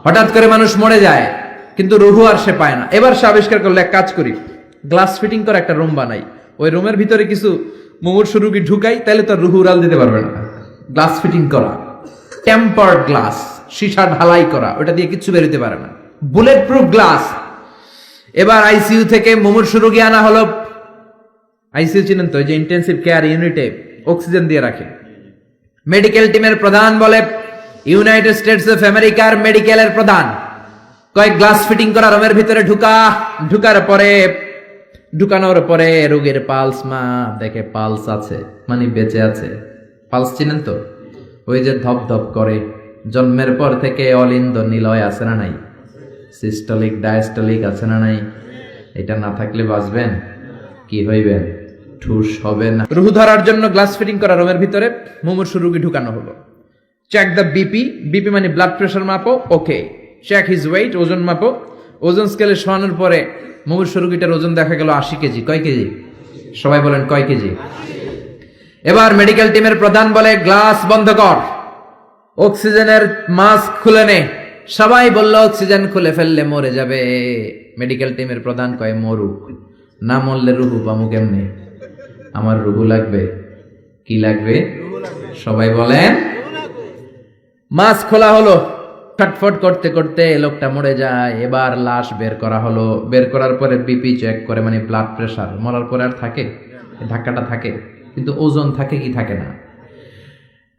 হঠাৎ করে মানুষ মরে যায়, কিন্তু রুহু আর সে পায় না। এবার সে আবিষ্কার করলো, এক কাজ করি, গ্লাস ফিটিং করে একটা রুম বানাই, ওই রুমের ভিতরে কিছু মুমূর্ষু রোগী ঢুকাই, তাহলে তো রুহু উড়াল দিতে পারবে না। গ্লাস ফিটিং করা, টেম্পার্ড গ্লাস, সীসা ঢালাই করা, ওটা দিয়ে কিচ্ছু বেরোতে পারে না, বুলেট প্রুফ গ্লাস। এবার আইসিইউ থেকে মুমূর্ষু রোগী আনা হলো। আইসিইউ চিনেন তো, যে ইন্টেন্সিভ কেয়ার ইউনিটে অক্সিজেন দিয়ে রাখে। মেডিকেল টিমের প্রধান বলে, ইউনাইটেড স্টেটস অফ আমেরিকার মেডিকেলের প্রধান, কয়েক গ্লাস ফিটিং করা রুমের ভিতরে ঢুকানোর পরে রোগীর পালস মাপ দেখে, পালস আছে মানে বেঁচে আছে। পালস চিনেন তো, ওই যে ধপ ধপ করে, জন্মের পর থেকে অলিন্দ নিলয় আছে না নাই? সিস্টোলিক ডায়াস্টোলিক আছে না নাই? এটা না থাকলে বাঁচবেন? কি হইবেন? ঠুস হবে না। রুহু ধরার জন্য গ্লাস ফিটিং করা রুমের ভিতরে মুমূর্ষু রোগী ঢুকানো হলো। চেক দ্য বিপি, বিপি মানে ব্লাড প্রেশার মাপো, ওকে। চেক হিজ ওয়েট, ওজন মাপো। ওজন স্কেলে শোয়ানোর পরে মুমূর্ষু রোগীটার ওজন দেখা গেল 80 কেজি। কয় কেজি? সবাই বলেন কয় কেজি? এবার মেডিকেল টিমের প্রধান বলে, গ্লাস বন্ধ কর, অক্সিজেনের মাস্ক খুলে নে। সবাই বলল, অক্সিজেন খুলে ফেললে মরে যাবে। মেডিকেল টিমের প্রধান কয়, মরুক, না মরলে রুহু পামু কেমনে? আমার রুহু লাগবে। কি লাগবে? সবাই বলেন। মাস্ক খোলা হলো, ছটফট করতে করতে লোকটা মরে যায়। এবার লাশ বের করা হলো। বের করার পরে বিপি চেক করে, মানে ব্লাড প্রেশার। মরার পরে আর থাকে? ধাক্কাটা থাকে, কিন্তু ওজন থাকে কি থাকে না?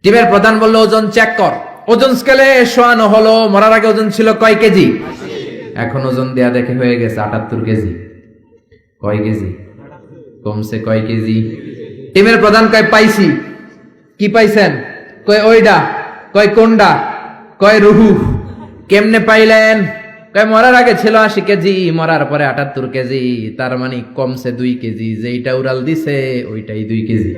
টিমের প্রধান বলল, ওজন চেক কর। ওজন স্কেলে শোয়ানো হলো, মরার আগে ওজন ছিল কয় কেজি? এখন ওজন দেয়া দেখে হয়ে গেছে 78 কেজি। কয় কেজি কমছে? কয় কেজি? টিমের প্রধান কয় পাইছি। কি পাইছেন? কয় ওইডা। কয় কোনডা? কয় রুহু। কেমনে পাইলেন? কয় মরার আগে ছিল 80 কেজি, মরার পরে 78 কেজি, তার মানে কমছে 2 কেজি। যেইটা উড়াল দিছে ওইটাই 2 কেজি,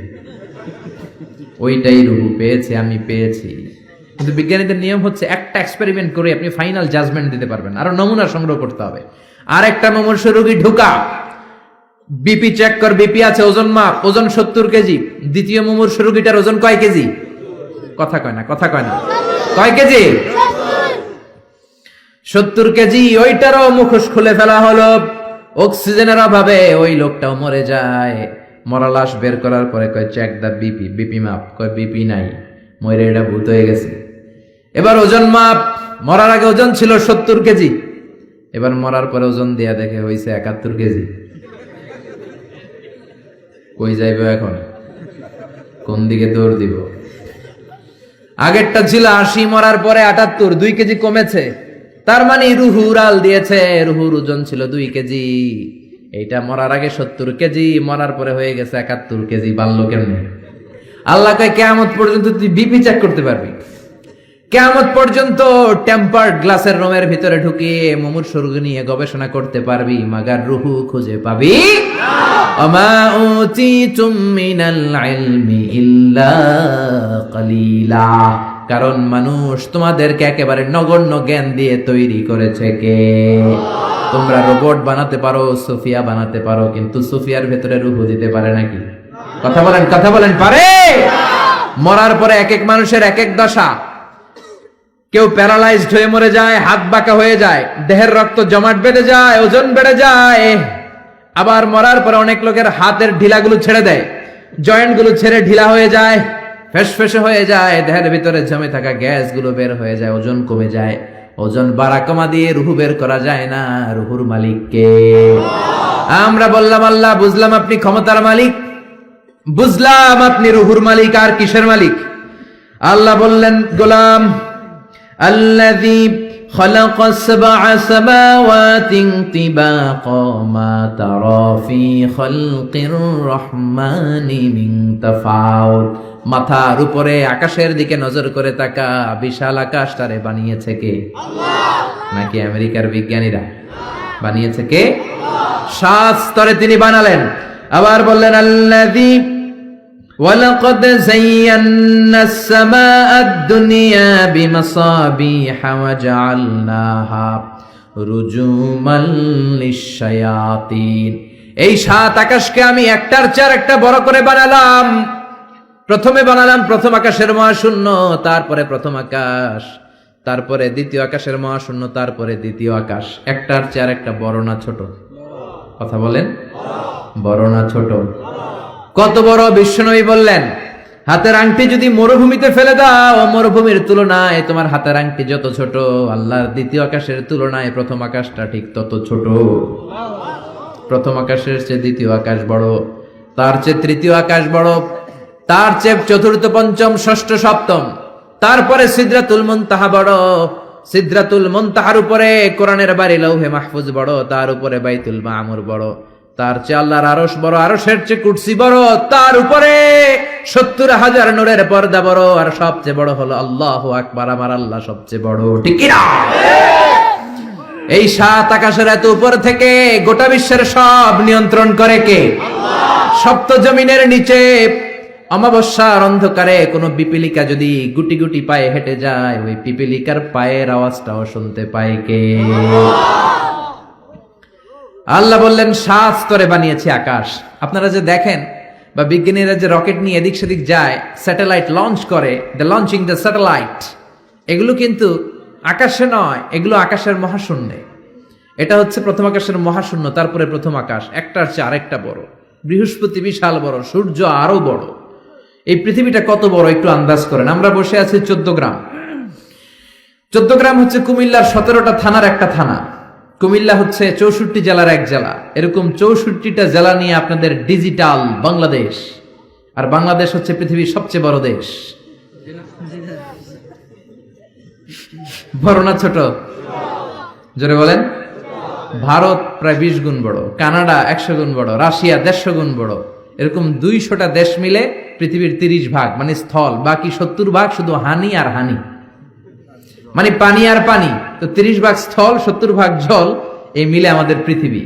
ওইটাই রুহু পেয়েছে, আমি পেয়েছি। কিন্তু বিজ্ঞানীদের নিয়ম হচ্ছে একটা এক্সপেরিমেন্ট করে আপনি ফাইনাল জাজমেন্ট দিতে পারবেন, আরো নমুনা সংগ্রহ করতে হবে। আর একটা মুমূর্ষ রোগী ঢুকা, বিপি চেক কর, বিপি আছে, ওজন মাপ, ওজন 70 কেজি। দ্বিতীয় মুমূর্ষ রোগীটার ওজন কয় কেজি? কথা কয় না, কথা কয় না। কয় কেজি? 70 কেজি। ওইটারও মুখোশ খুলে ফেলা হলো। অক্সিজেনের অভাবে ওই লোকটাও মরে যায়। মরা লাশ বের করার পরে কয় চেক দা বিপি, বিপি মাপ। কয় বিপি নাই, মরে এটা ভূত হয়ে গেছে। এবার ওজন মাপ, মরার আগে ওজন ছিল 70 কেজি, এবার মরার পরে ওজন দেয়া দেখে হইছে 71 কেজি। কই যাইব এখন? কোন দিকে দৌড় দিব? আগেরটা ছিল 80, মরার পরে 78, 2 কেজি কমেছে। তার মানে রুহু উড়াল দিয়েছে, রুহুর ওজন ছিল 2 কেজি। এইটা মরার আগে 70 কেজি, মরার পরে হয়ে গেছে 71 কেজি। বাড়লো কেমনে? আল্লাহ কয় কিয়ামত পর্যন্ত তুই বিপি চেক করতে পারবি। কিয়ামত পর্যন্ত টেম্পার্ড গ্লাসের রুমের ভিতরে ঢুকিয়ে মুমূর্ষ রোগী নিয়ে গবেষণা করতে পারবি, মাগার রুহু খুঁজে পাবি না। ওমা উতিতুম মিনাল ইলমি ইল্লা কালিলা। কারণ মানুষ তোমাদেরকে একেবারে নগণ্য জ্ঞান দিয়ে তৈরি করেছে কে? তোমরা রোবট বানাতে পারো, সোফিয়া বানাতে পারো, কিন্তু সোফিয়ার ভেতরে রুহু দিতে পারে নাকি? কথা বলেন, কথা বলেন, পারে? মরার পরে এক এক মানুষের এক এক দশা। কেউ প্যারালাইজড হয়ে মরে যায়, হাত বাঁকা হয়ে যায়, দেহের রক্ত জমাট বেঁধে যায়, ওজন বেড়ে যায়। আবার মরার পরে অনেক লোকের হাতের ঢিলাগুলো ছেড়ে দেয়, জয়েন্ট গুলো ছেড়ে ঢিলা হয়ে যায়, ফেসফেসে হয়ে যায়, দেহের ভিতরে জমে থাকা গ্যাস গুলো বের হয়ে যায়, ওজন কমে যায়। ওজন বাড়া কমা দিয়ে রুহু বের করা যায় না। রুহুর মালিক কে? আমরা বললাম আল্লাহ, বুঝলাম আপনি ক্ষমতার মালিক, বুঝলাম আপনি রুহুর মালিক। আর কিসের মালিক? আল্লাহ বললেন, গোলাম الذي خلق 7 سماوات طباقا ما ترى في خلق الرحمن من تفاوت। মাথার উপরে আকাশের দিকে নজর করে তাকা, বিশাল আকাশটারে বানিয়েছে কে? আল্লাহ। নাকি আমেরিকার বিজ্ঞানীরা? বানিয়েছে কে? 7 স্তরে তিনি বানালেন। আবার বললেন আল্লাযী وَلَقَدْ زَيَّنَّا السَّمَاءَ الدُّنْيَا بِمَصَابِيحَ وَجَعَلْنَاهَا رُجُومًا لِلشَّيَاطِينِ। এই 7 আকাশকে আমি একটার চেয়ে একটা বড় করে বানালাম। প্রথমে বানালাম প্রথম আকাশের মহাশূন্য, তারপরে প্রথম আকাশ, তারপরে দ্বিতীয় আকাশের মহাশূন্য, তারপরে দ্বিতীয় আকাশ। একটার চেয়ে একটা বড় না ছোট? কথা বলেন, বড় না ছোট? কত বড়? বিশ্বনবী বললেন, হাতের আংটি যদি মরুভূমিতে ফেলে দাও, মরুভূমির তুলনায় তোমার হাতের আংটি যত ছোট, আল্লাহর দ্বিতীয় আকাশের তুলনায় প্রথম আকাশটা ঠিক তত ছোট। প্রথম আকাশের চেয়ে দ্বিতীয় আকাশ বড়, তার চেয়ে তৃতীয় আকাশ বড়, তার চেয়ে চতুর্থ, পঞ্চম, ষষ্ঠ, সপ্তম, তারপরে সিদরাতুল মুনতাহা বড়, সিদরাতুল মুনতাহার উপরে কোরআনের বাড়ি লৌহে মাহফুজ বড়, তার উপরে বাইতুল মামুর বড়, তার চেয়ে আল্লাহর আরশ বড়, আরশের চেয়ে কুরসি বড়, তার উপরে 70,000 নূরের পর্দা বড়, আর সবচেয়ে বড় হলো আল্লাহু আকবার, আমার আল্লাহ সবচেয়ে বড়। ঠিক কি না? এই 7 আকাশের এত উপর থেকে গোটা বিশ্বের সব নিয়ন্ত্রণ করে কে? আল্লাহ। সপ্ত জমিনের নিচে অমাবস্যার অন্ধকারে কোনো পিপিলিকা যদি গুটি গুটি পায়ে হেঁটে যায়, ওই পিপিলিকার পায়ের আওয়াজটাও শুনতে পায় কে? আল্লাহ বললেন 7 স্তরে বানিয়েছে আকাশ। আপনারা যে দেখেন বা বিজ্ঞানীরা যে রকেট নিয়ে এদিক সেদিক যায়, স্যাটেলাইট লঞ্চ করে, দ্য লঞ্চিং দ্য স্যাটেলাইট, এগুলো কিন্তু আকাশে নয়, এগুলো আকাশের মহাশূন্যে। এটা হচ্ছে প্রথম আকাশের মহাশূন্য, তারপরে প্রথম আকাশ, একটার চেয়ে আরেকটা বড়। বৃহস্পতি বিশাল বড়, সূর্য আরো বড়। এই পৃথিবীটা কত বড় একটু আন্দাজ করেন। আমরা বসে আছি 14 গ্রাম। 14 গ্রাম হচ্ছে কুমিল্লার 17টা থানার একটা থানা। কুমিল্লা হচ্ছে 64 জেলার এক জেলা। এরকম 64টা জেলা নিয়ে আপনাদের ডিজিটাল বাংলাদেশ। আর বাংলাদেশ হচ্ছে পৃথিবীর সবচেয়ে বড় দেশ। বড় না ছোট? জোরে বলেন। ভারত প্রায় 20 গুণ বড়, কানাডা 100 গুণ বড়, রাশিয়া 150 গুণ বড়। এরকম 200টা দেশ মিলে পৃথিবীর 30 ভাগ মানে স্থল, বাকি 70 ভাগ শুধু হানি আর হানি, মানে পানি আর পানি। তো 30 ভাগ স্থল, 70 ভাগ জল, এই মিলে আমাদের পৃথিবী।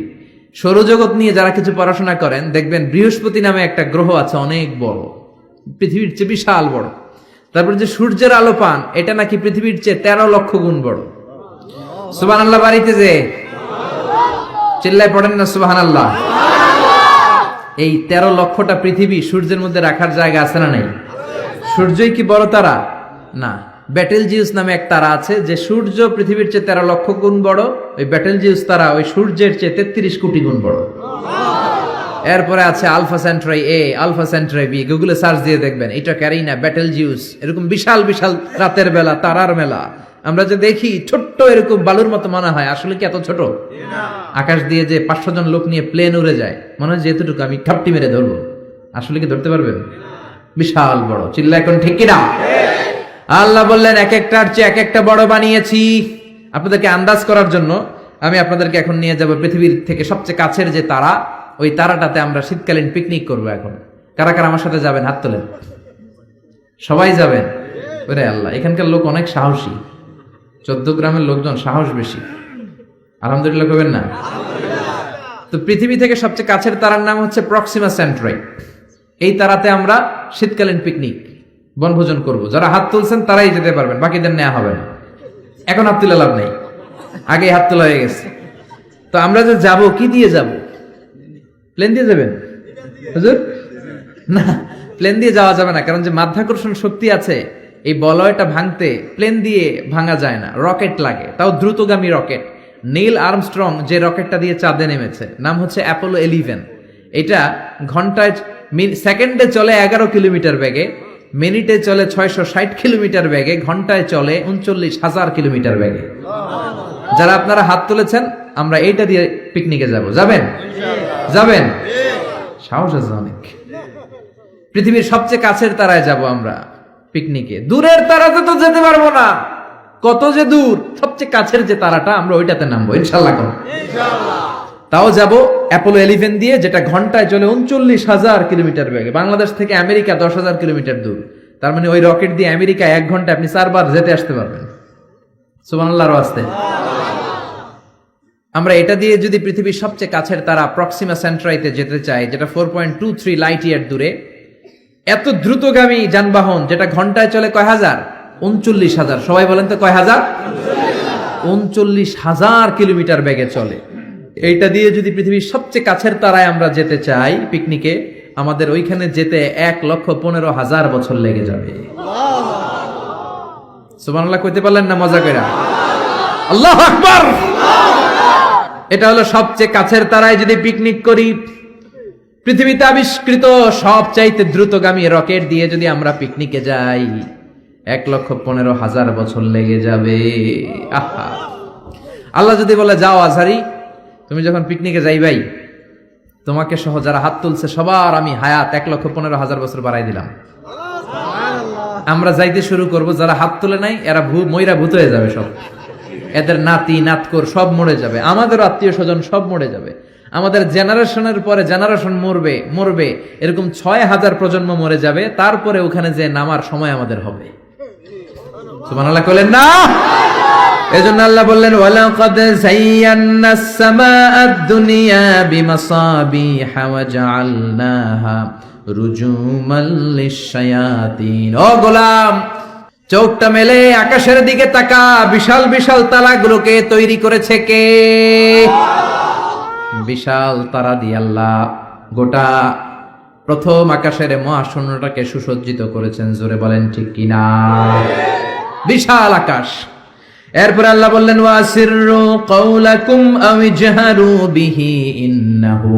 সৌরজগৎ নিয়ে যারা কিছু পড়াশোনা করেন দেখবেন বৃহস্পতি নামে একটা গ্রহ আছে, অনেক বড়, পৃথিবীর চেয়ে বিশাল বড়। তারপর যে সূর্যের আলো পান, এটা নাকি পৃথিবীর চেয়ে 13 লক্ষ গুণ বড়। সুবহানাল্লাহ বাড়িতে যে চিল্লায় পড়েন না সুবহানাল্লাহ। এই 13 লক্ষটা পৃথিবী সূর্যের মধ্যে রাখার জায়গা আছে না নাই? সূর্যই কি বড় তারা? না, ব্যাটেলজিউস নামে এক তারা আছে, যে সূর্য পৃথিবীর চেয়ে 13 লক্ষ গুণ বড়। ওই ব্যাটেলজিউস তারা ওই সূর্যের চেয়ে 33 কোটি গুণ বড়। এরপরে আছে আলফা সেন্ট্রাই এ, আলফা সেন্ট্রাই বি, গুগলে সার্চ দিয়ে দেখবেন। এটা ক্যারিনা, ব্যাটেলজিউস, এরকম বিশাল বিশাল রাতের বেলা তারার মেলা। আমরা যে দেখি ছোট্ট এরকম বালুর মতো মনে হয়, আসলে কি এত ছোট? আকাশ দিয়ে যে 500 জন লোক নিয়ে প্লেন উড়ে যায়, মনে হয় যেহেতুটুকু আমি খাপটি মেরে ধরবো। আসলে কি ধরতে পারবেন? বিশাল বড়। চিল্লা এখন ঠিক কিনা? আল্লাহ বললেন এক একটার চেয়ে এক একটা বড় বানিয়েছি। আপনাদেরকে আন্দাজ করার জন্য আমি আপনাদেরকে এখন নিয়ে যাব পৃথিবীর থেকে সবচেয়ে কাছের যে তারা, ওই তারাটাতে আমরা শীতকালীন পিকনিক করবো। এখন কারা কারা আমার সাথে যাবেন? হাত তোলেন। সবাই যাবেন? ওরে আল্লাহ, এখানকার লোক অনেক সাহসী। 14 গ্রামের লোকজন সাহস বেশি। আলহামদুলিল্লাহ করবেন না? তো পৃথিবী থেকে সবচেয়ে কাছের তারার নাম হচ্ছে প্রক্সিমা সেন্ট্রাই। এই তারাতে আমরা শীতকালীন পিকনিক বনভোজন করব। যারা হাত তুলছেন তারাই যেতে পারবেন, বাকিদের নেওয়া হবে না। এখন হাত তুলে লাভ নেই, আগে হাত তোলা হয়ে গেছে। তো আমরা যে যাব, কি দিয়ে যাব? প্লেন দিয়ে যাবেন হুজুর? না, প্লেন দিয়ে যাওয়া যাবে না, কারণ যে মাধ্যাকর্ষণ শক্তি আছে এই বলয়টা ভাঙতে প্লেন দিয়ে ভাঙা যায় না, রকেট লাগে, তাও দ্রুতগামী রকেট। নীল আর্মস্ট্রং যে রকেটটা দিয়ে চাঁদে নেমেছে, নাম হচ্ছে অ্যাপোলো 11। এটা ঘন্টায় সেকেন্ডে চলে 11 কিলোমিটার বেগে, মিনিটে চলে 660 কিলোমিটার বেগে, ঘন্টায় চলে 39,000 কিলোমিটার বেগে। যারা আপনারা হাত তুলেছেন, আমরা এইটা দিয়ে পিকনিকে যাব। যাবেন? যাবেন? সাহস আছে অনেক। পৃথিবীর সবচেয়ে কাছের তারায় যাব আমরা পিকনিকে। দূরের তারাতে তো যেতে পারবো না, কত যে দূর। সবচেয়ে কাছের যে তারাটা, আমরা ওইটাতে নামবো ইনশাআল্লাহ। তাও যাব অ্যাপোলো 11 দিয়ে, যেটা ঘন্টায় চলে 39,000 কিলোমিটার বেগে। বাংলাদেশ থেকে আমেরিকা 10,000 কিলোমিটার দূর। তার মানে ওই রকেট দিয়ে আমেরিকা 1 ঘন্টায় আপনি 4 বার যেতে আসতে পারবেন। সুবহানাল্লাহর ওয়াস্তে। আমরা এটা দিয়ে যদি পৃথিবীর সবচেয়ে কাছের তারা প্রক্সিমা সেন্ট্রাইতে যেতে চাই, যেটা 4.23 লাইট ইয়ার দূরে, এত দ্রুতগামী যানবাহন যেটা ঘন্টায় চলে কয় হাজার? 39,000। সবাই বলেন তো কয় হাজার? 39,000 কিলোমিটার বেগে চলে। এইটা দিয়ে যদি পৃথিবীর সবচেয়ে কাছের তারায় আমরা যেতে চাই পিকনিকে, আমাদের ওইখানে যেতে 1,15,000 বছর লেগে যাবে। সুবহানাল্লাহ কইতে পারলেন না মজা কইরা? আল্লাহু আকবার। এটা হলো সবচেয়ে কাছের তারায় যদি পিকনিক করি। পৃথিবীতে আবিষ্কৃত সবচাইতে দ্রুতগামী রকেট দিয়ে যদি আমরা পিকনিকে যাই, 1,15,000 বছর লেগে যাবে। আহা, আল্লাহ যদি বলে যাও আজহারি, তুমি যখন পিকনিকে যাইবাই, তোমাকে সহ যারা হাত তুলছে সবার আমি হায়াত 1,15,000 বছর বাড়াই দিলাম। আমরা যাইতে শুরু করব, যারা হাত তুলে নাই এরা মইরা ভূত হয়ে যাবে সব। এদের নাতি নাতকর সব মরে যাবে, আমাদের আত্মীয় স্বজন সব মরে যাবে। আমাদের জেনারেশনের পরে জেনারেশন মরবে, এরকম 6,000 প্রজন্ম মরে যাবে। তারপরে ওখানে যে নামার সময় আমাদের হবে। সুবহানাল্লাহ বলেন না? এজন্য আল্লাহ বললেন, ওয়ালাকাদ যায়্যানাস সামাআদ দুনিয়া বিমাসাবিহা ওয়া জাআলনাহা রুজুমান লিশ-শায়াতিন। ও গোলাম, চোখটা মেলে আকাশের দিকে তাকা, বিশাল বিশাল তারাগুলোকে তৈরি করেছে কে? বিশাল তারা দিয়ে আল্লাহ গোটা প্রথম আকাশের মহাশূন্যটাকে সুসজ্জিত করেছেন। জোরে বলেন ঠিক কিনা? বিশাল আকাশ। এরপর আল্লাহ বললেন, ওয়াসিররু কাওলাকুম আও ইজহারু বিহি ইন্নাহু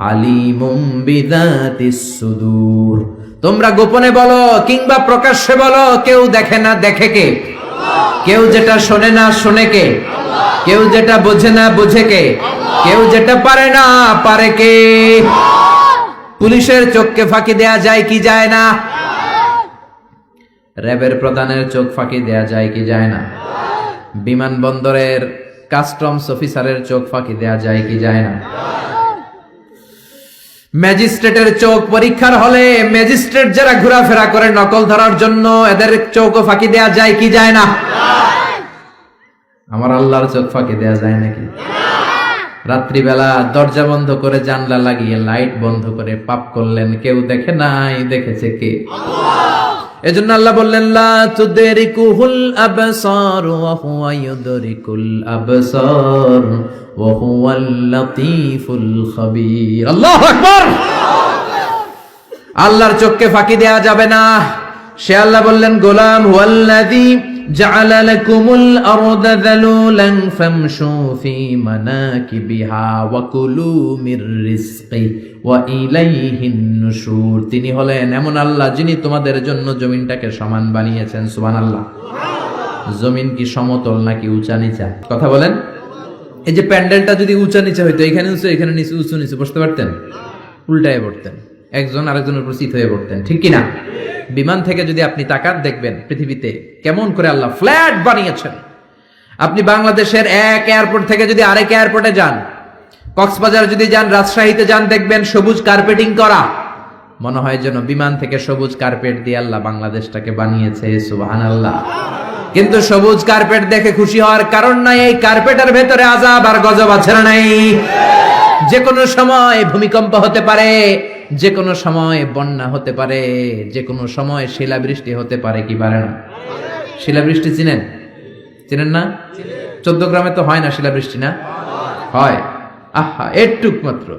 আলিমুম বিযাতিস সুদূর। তোমরা গোপনে বলো কিংবা প্রকাশ্যে বলো, কেউ দেখে না দেখে কে? কেউ যেটা শোনে না শোনে কে? কেউ যেটা বোঝে না বোঝে কে? কেউ যেটা পারে না পারে কে? পুলিশের চোখকে ফাঁকি দেয়া যায় কি যায় না? র্যাবের প্রধানের চোখ ফাঁকি দেয়া যায় কি যায় না? বিমানবন্দরের কাস্টমস অফিসারের চোখ ফাঁকি দেয়া যায় কি যায় না? ম্যাজিস্ট্রেটের চোখ পরীক্ষার হলে ম্যাজিস্ট্রেট যারা ঘোরাফেরা করে নকল ধরার জন্য এদের চোখও ফাঁকি দেয়া যায় কি যায় না? আমার আল্লাহর চোখ ফাঁকি দেয়া যায় নাকি? রাত্রিবেলা দরজা বন্ধ করে জানলা লাগিয়ে লাইট বন্ধ করে পাপ করলেন, কেউ দেখে নাই, দেখেছে কে? এজন্য আল্লাহ বললেন লা তুদরিকুহুল আবসার ওয়া হুয়া ইউদরিকুল আবসার ওয়া হুয়াল লাতীফুল খাবীর। আল্লাহু আকবার। আল্লাহর চোখকে ফাঁকি দেয়া যাবে না। সে আল্লাহ বললেন গোলাম হুয়াল্লাযী জাআলা লাকুমুল আরদা যালুলান ফামশু ফি মানাকিবিহা ওয়া কুলু মির রিজকি ওয়া ইলাইহিন নুশুর। তিনি হলেন এমন আল্লাহ যিনি তোমাদের জন্য জমিনটাকে সমান বানিয়েছেন। সুবহানাল্লাহ। জমিন কি সমতল নাকি উঁচা নিচা? কথা বলেন। এই যে প্যান্ডেলটা যদি উঁচা নিচা হইতো, এখানে উঁচু এখানে নিচু, উঁচু নিচু বসতে পারতেন? উল্টায় পড়তেন, একজন আরেকজনের উপর চিত হয়ে পড়তেন, ঠিক কিনা? বিমান থেকে যদি আপনি তাকান দেখবেন পৃথিবীতে কেমন করে আল্লাহ ফ্ল্যাট বানিয়েছেন। আপনি বাংলাদেশের এক এয়ারপোর্ট থেকে যদি আরেক এয়ারপোর্টে যান, কক্সবাজার যদি যান, রাজশাহীতে যান, দেখবেন সবুজ কার্পেটিং করা। মনে হয় যেন বিমান থেকে সবুজ কার্পেট দিয়ে আল্লাহ বাংলাদেশটাকে বানিয়েছে। সুবহানাল্লাহ। কিন্তু সবুজ কার্পেট দেখে খুশি হওয়ার কারণ নাই, এই কার্পেটের ভেতরে আযাব আর গজব আছে না নাই? যে কোনো সময় ভূমিকম্প হতে পারে, যে কোনো সময় বন্যা হতে পারে, যে কোনো সময় শিলাবৃষ্টি হতে পারে কি পারে না? শিলাবৃষ্টি চিনেন? চিনেন না? 14 গ্রামে তো হয় না শিলাবৃষ্টি, না হয়? আহা, একটুক মাত্র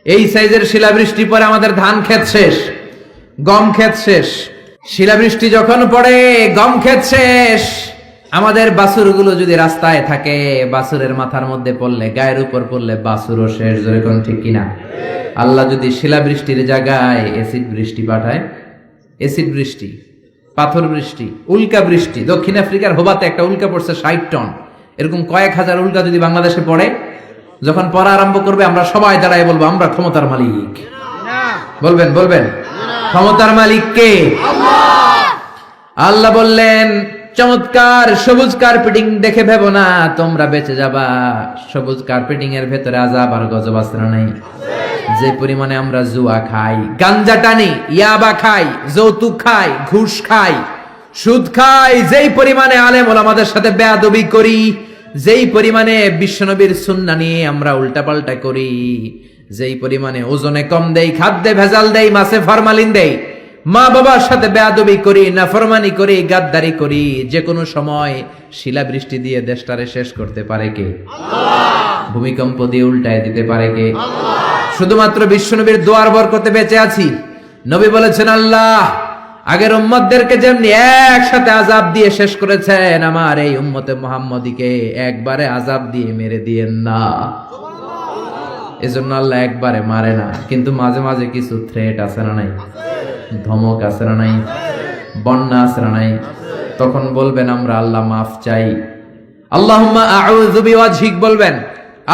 এই সাইজের শিলাবৃষ্টি পরে আমাদের ধান ক্ষেত শেষ, গম ক্ষেত শেষ। শিলাবৃষ্টি যখন পড়ে গম ক্ষেত শেষ। আমাদের বাছুরগুলো যদি রাস্তায় থাকে, বাছুরের মাথার মধ্যে পড়লে, গায়ের উপর পড়লে বাছুরও শেষ। জোরে কোন ঠিক কিনা? আল্লাহ যদি শিলাবৃষ্টির জায়গায় এসিড বৃষ্টি পাঠায়, এসিড বৃষ্টি, পাথর বৃষ্টি, উল্কা বৃষ্টি, দক্ষিণ আফ্রিকার হোবাতে একটা উল্কা পড়ছে 60 টন, এরকম কয়েক হাজার উল্কা যদি বাংলাদেশে পড়ে, যখন পড়া আরম্ভ করবে আমরা সবাই দাঁড়ায় বলবো আমরা ক্ষমতার মালিক। বলবেন বলবেন ক্ষমতার মালিক কে? আল্লাহ বললেন চমৎকার সবুজ কার্পেটিং দেখে ভেবো না তোমরা বেঁচে যাবা। সবুজ কার্পেটিং এর ভেতরে আযাব আর গজব আছে না নাই? যে পরিমাণে আমরা জুয়া খাই, গাঞ্জা টানি, ইয়াবা খাই, যৌতুক খাই, ঘুষ খাই, সুদ খাই, যেই পরিমাণে আলেম ওলামাদের সাথে বেয়াদবি করি, যেই পরিমাণে বিশ্বনবীর সুন্নাহ নিয়ে আমরা উল্টাপাল্টা করি, যেই পরিমাণে ওজনে কম দেই, খাদ্যে ভেজাল দেই, মাছে ফরমালিন দেই, মা বাবার সাথে বেয়াদবি করি, নাফরমানি করি, গাদ্দারি করি, যে কোনো সময় শিলাবৃষ্টি দিয়ে দেশটারে শেষ করতে পারে কে? আল্লাহ। ভূমিকম্প দিয়ে উল্টায় দিতে পারে কে? আল্লাহ। শুধুমাত্র বিশ্বনবীর দোয়ার বরকতে বেঁচে আছি। নবী বলেছেন আল্লাহ আগের উম্মতদেরকে যেমনি একসাথে আযাব দিয়ে শেষ করেছেন, আমার এই উম্মতে মুহাম্মদীকে একবারে আযাব দিয়ে মেরে দিয়েন না। এজন্য আল্লাহ একবারে মারে না, কিন্তু মাঝে মাঝে কিছু থ্রেট আছে না নাই? ধমক আছে না নাই? বন্যা আছে না নাই? তখন বলবেন আমরা আল্লাহ মাফ চাই, আল্লাহুম্মা আউযু বিওয়াজহিক বলবেন,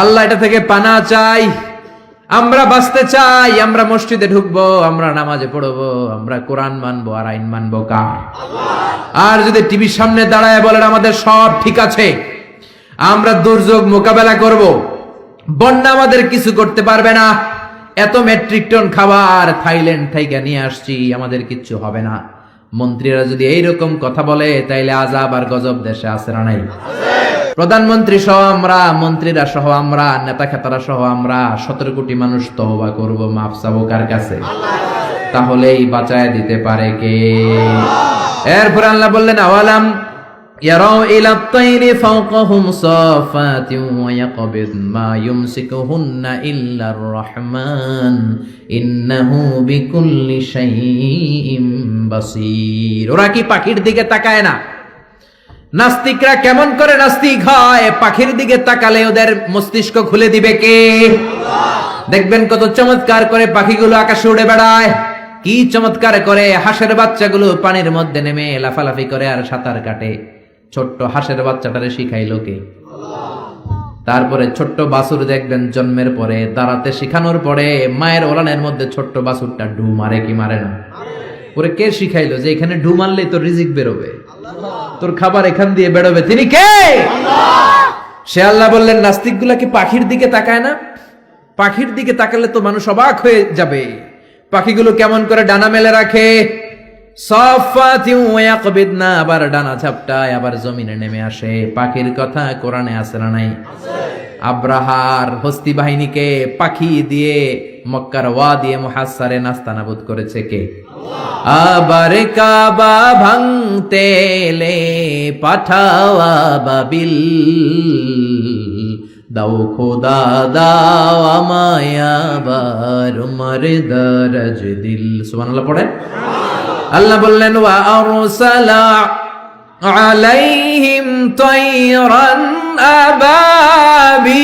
আল্লাহ এটা থেকে পানাহ চাই, আমরা বাঁচতে চাই, আমরা মসজিদে ঢুকবো, আমরা নামাজে পড়বো, আমরা কোরআন মানবো, আর আইন মানবো কার? আল্লাহ। আর যদি টিভির সামনে দাঁড়ায় বলেন আমাদের সব ঠিক আছে, আমরা দুর্যোগ মোকাবেলা করব, বন্যা আমাদের কিছু করতে পারবে না, এত মেট্রিক টন খাবার থাইল্যান্ড থেকে নিয়ে আসছি, আমাদের কিচ্ছু হবে না, মন্ত্রীরা যদি এইরকম কথা বলে তাইলে আযাব আর গজব দেশে আছে না নাই? প্রধানমন্ত্রী সহ আমরা, মন্ত্রীরা সহ আমরা, নেতা খেতারা সহ আমরা 17 কোটি মানুষ তওবা করব, মাফ চাবো কার কাছে? তাহলেই বাঁচায় দিতে পারে কে? এরপর আল্লাহ বললেন আওয়ালাম ইয়ারাউ ইলা তাইরি ফাওকাহুম সাফাতিন ওয়া ইয়াকবিদ মা ইউমসিকুহুন্না ইল্লার রহমান ইন্নাহু বিকুল্লি শাইইন বাসীর। ওরা কি পাখির দিকে তাকায় না? নাস্তিকরা কেমন করে নাস্তিক হয়? পাখির দিকে তাকালে ওদের মস্তিষ্ক খুলে দিবে কে? আল্লাহ। দেখবেন কত চমৎকার করে পাখিগুলো আকাশে উড়ে বেড়ায়, কি চমৎকার করে হাঁসের বাচ্চাগুলো পানির মধ্যে নেমে লাফালাফি করে আর সাঁতার কাটে। ছোট্ট হাঁসের বাচ্চাটারে শিখাইলো কে? তারপরে ছোট্ট বাছুর দেখবেন জন্মের পরে দাঁড়াতে শিখানোর পরে মায়ের ওলানের মধ্যে ছোট্ট বাছুরটা ডু মারে কি মারে না? ওরে কে শিখাইলো যে এখানে ঢু মারলে তোর রিজিক বেরোবে, তোর খাবার এখান দিয়ে বেরোবে? তিনি কে? সে আল্লাহ বললেন, নাস্তিক গুলা কি পাখির দিকে তাকায় না? পাখির দিকে তাকালে তো মানুষ অবাক হয়ে যাবে। পাখিগুলো কেমন করে ডানা মেলে রাখে, আবার ডানা ঝাপটায়, আবার জমিনে নেমে আসে। পাখির কথা কোরআনে আছে না নাই? আব্রাহার হস্তি বাহিনীকে পাখি দিয়ে মক্কার ওয়াদিয়ে মুহাসসারে নাস্তানাবুদ করেছে কে? আবার কাবা ভাঙতে এলে পাঠাও আবাবিল, দাও খোদা দাও আমায় আবার উমর দরজ দিল। সুবহানাল্লাহ পড়েন। আল্লাহ বললেন, ওয়া আরসালা আলাইহিম তায়রান আবাবিল,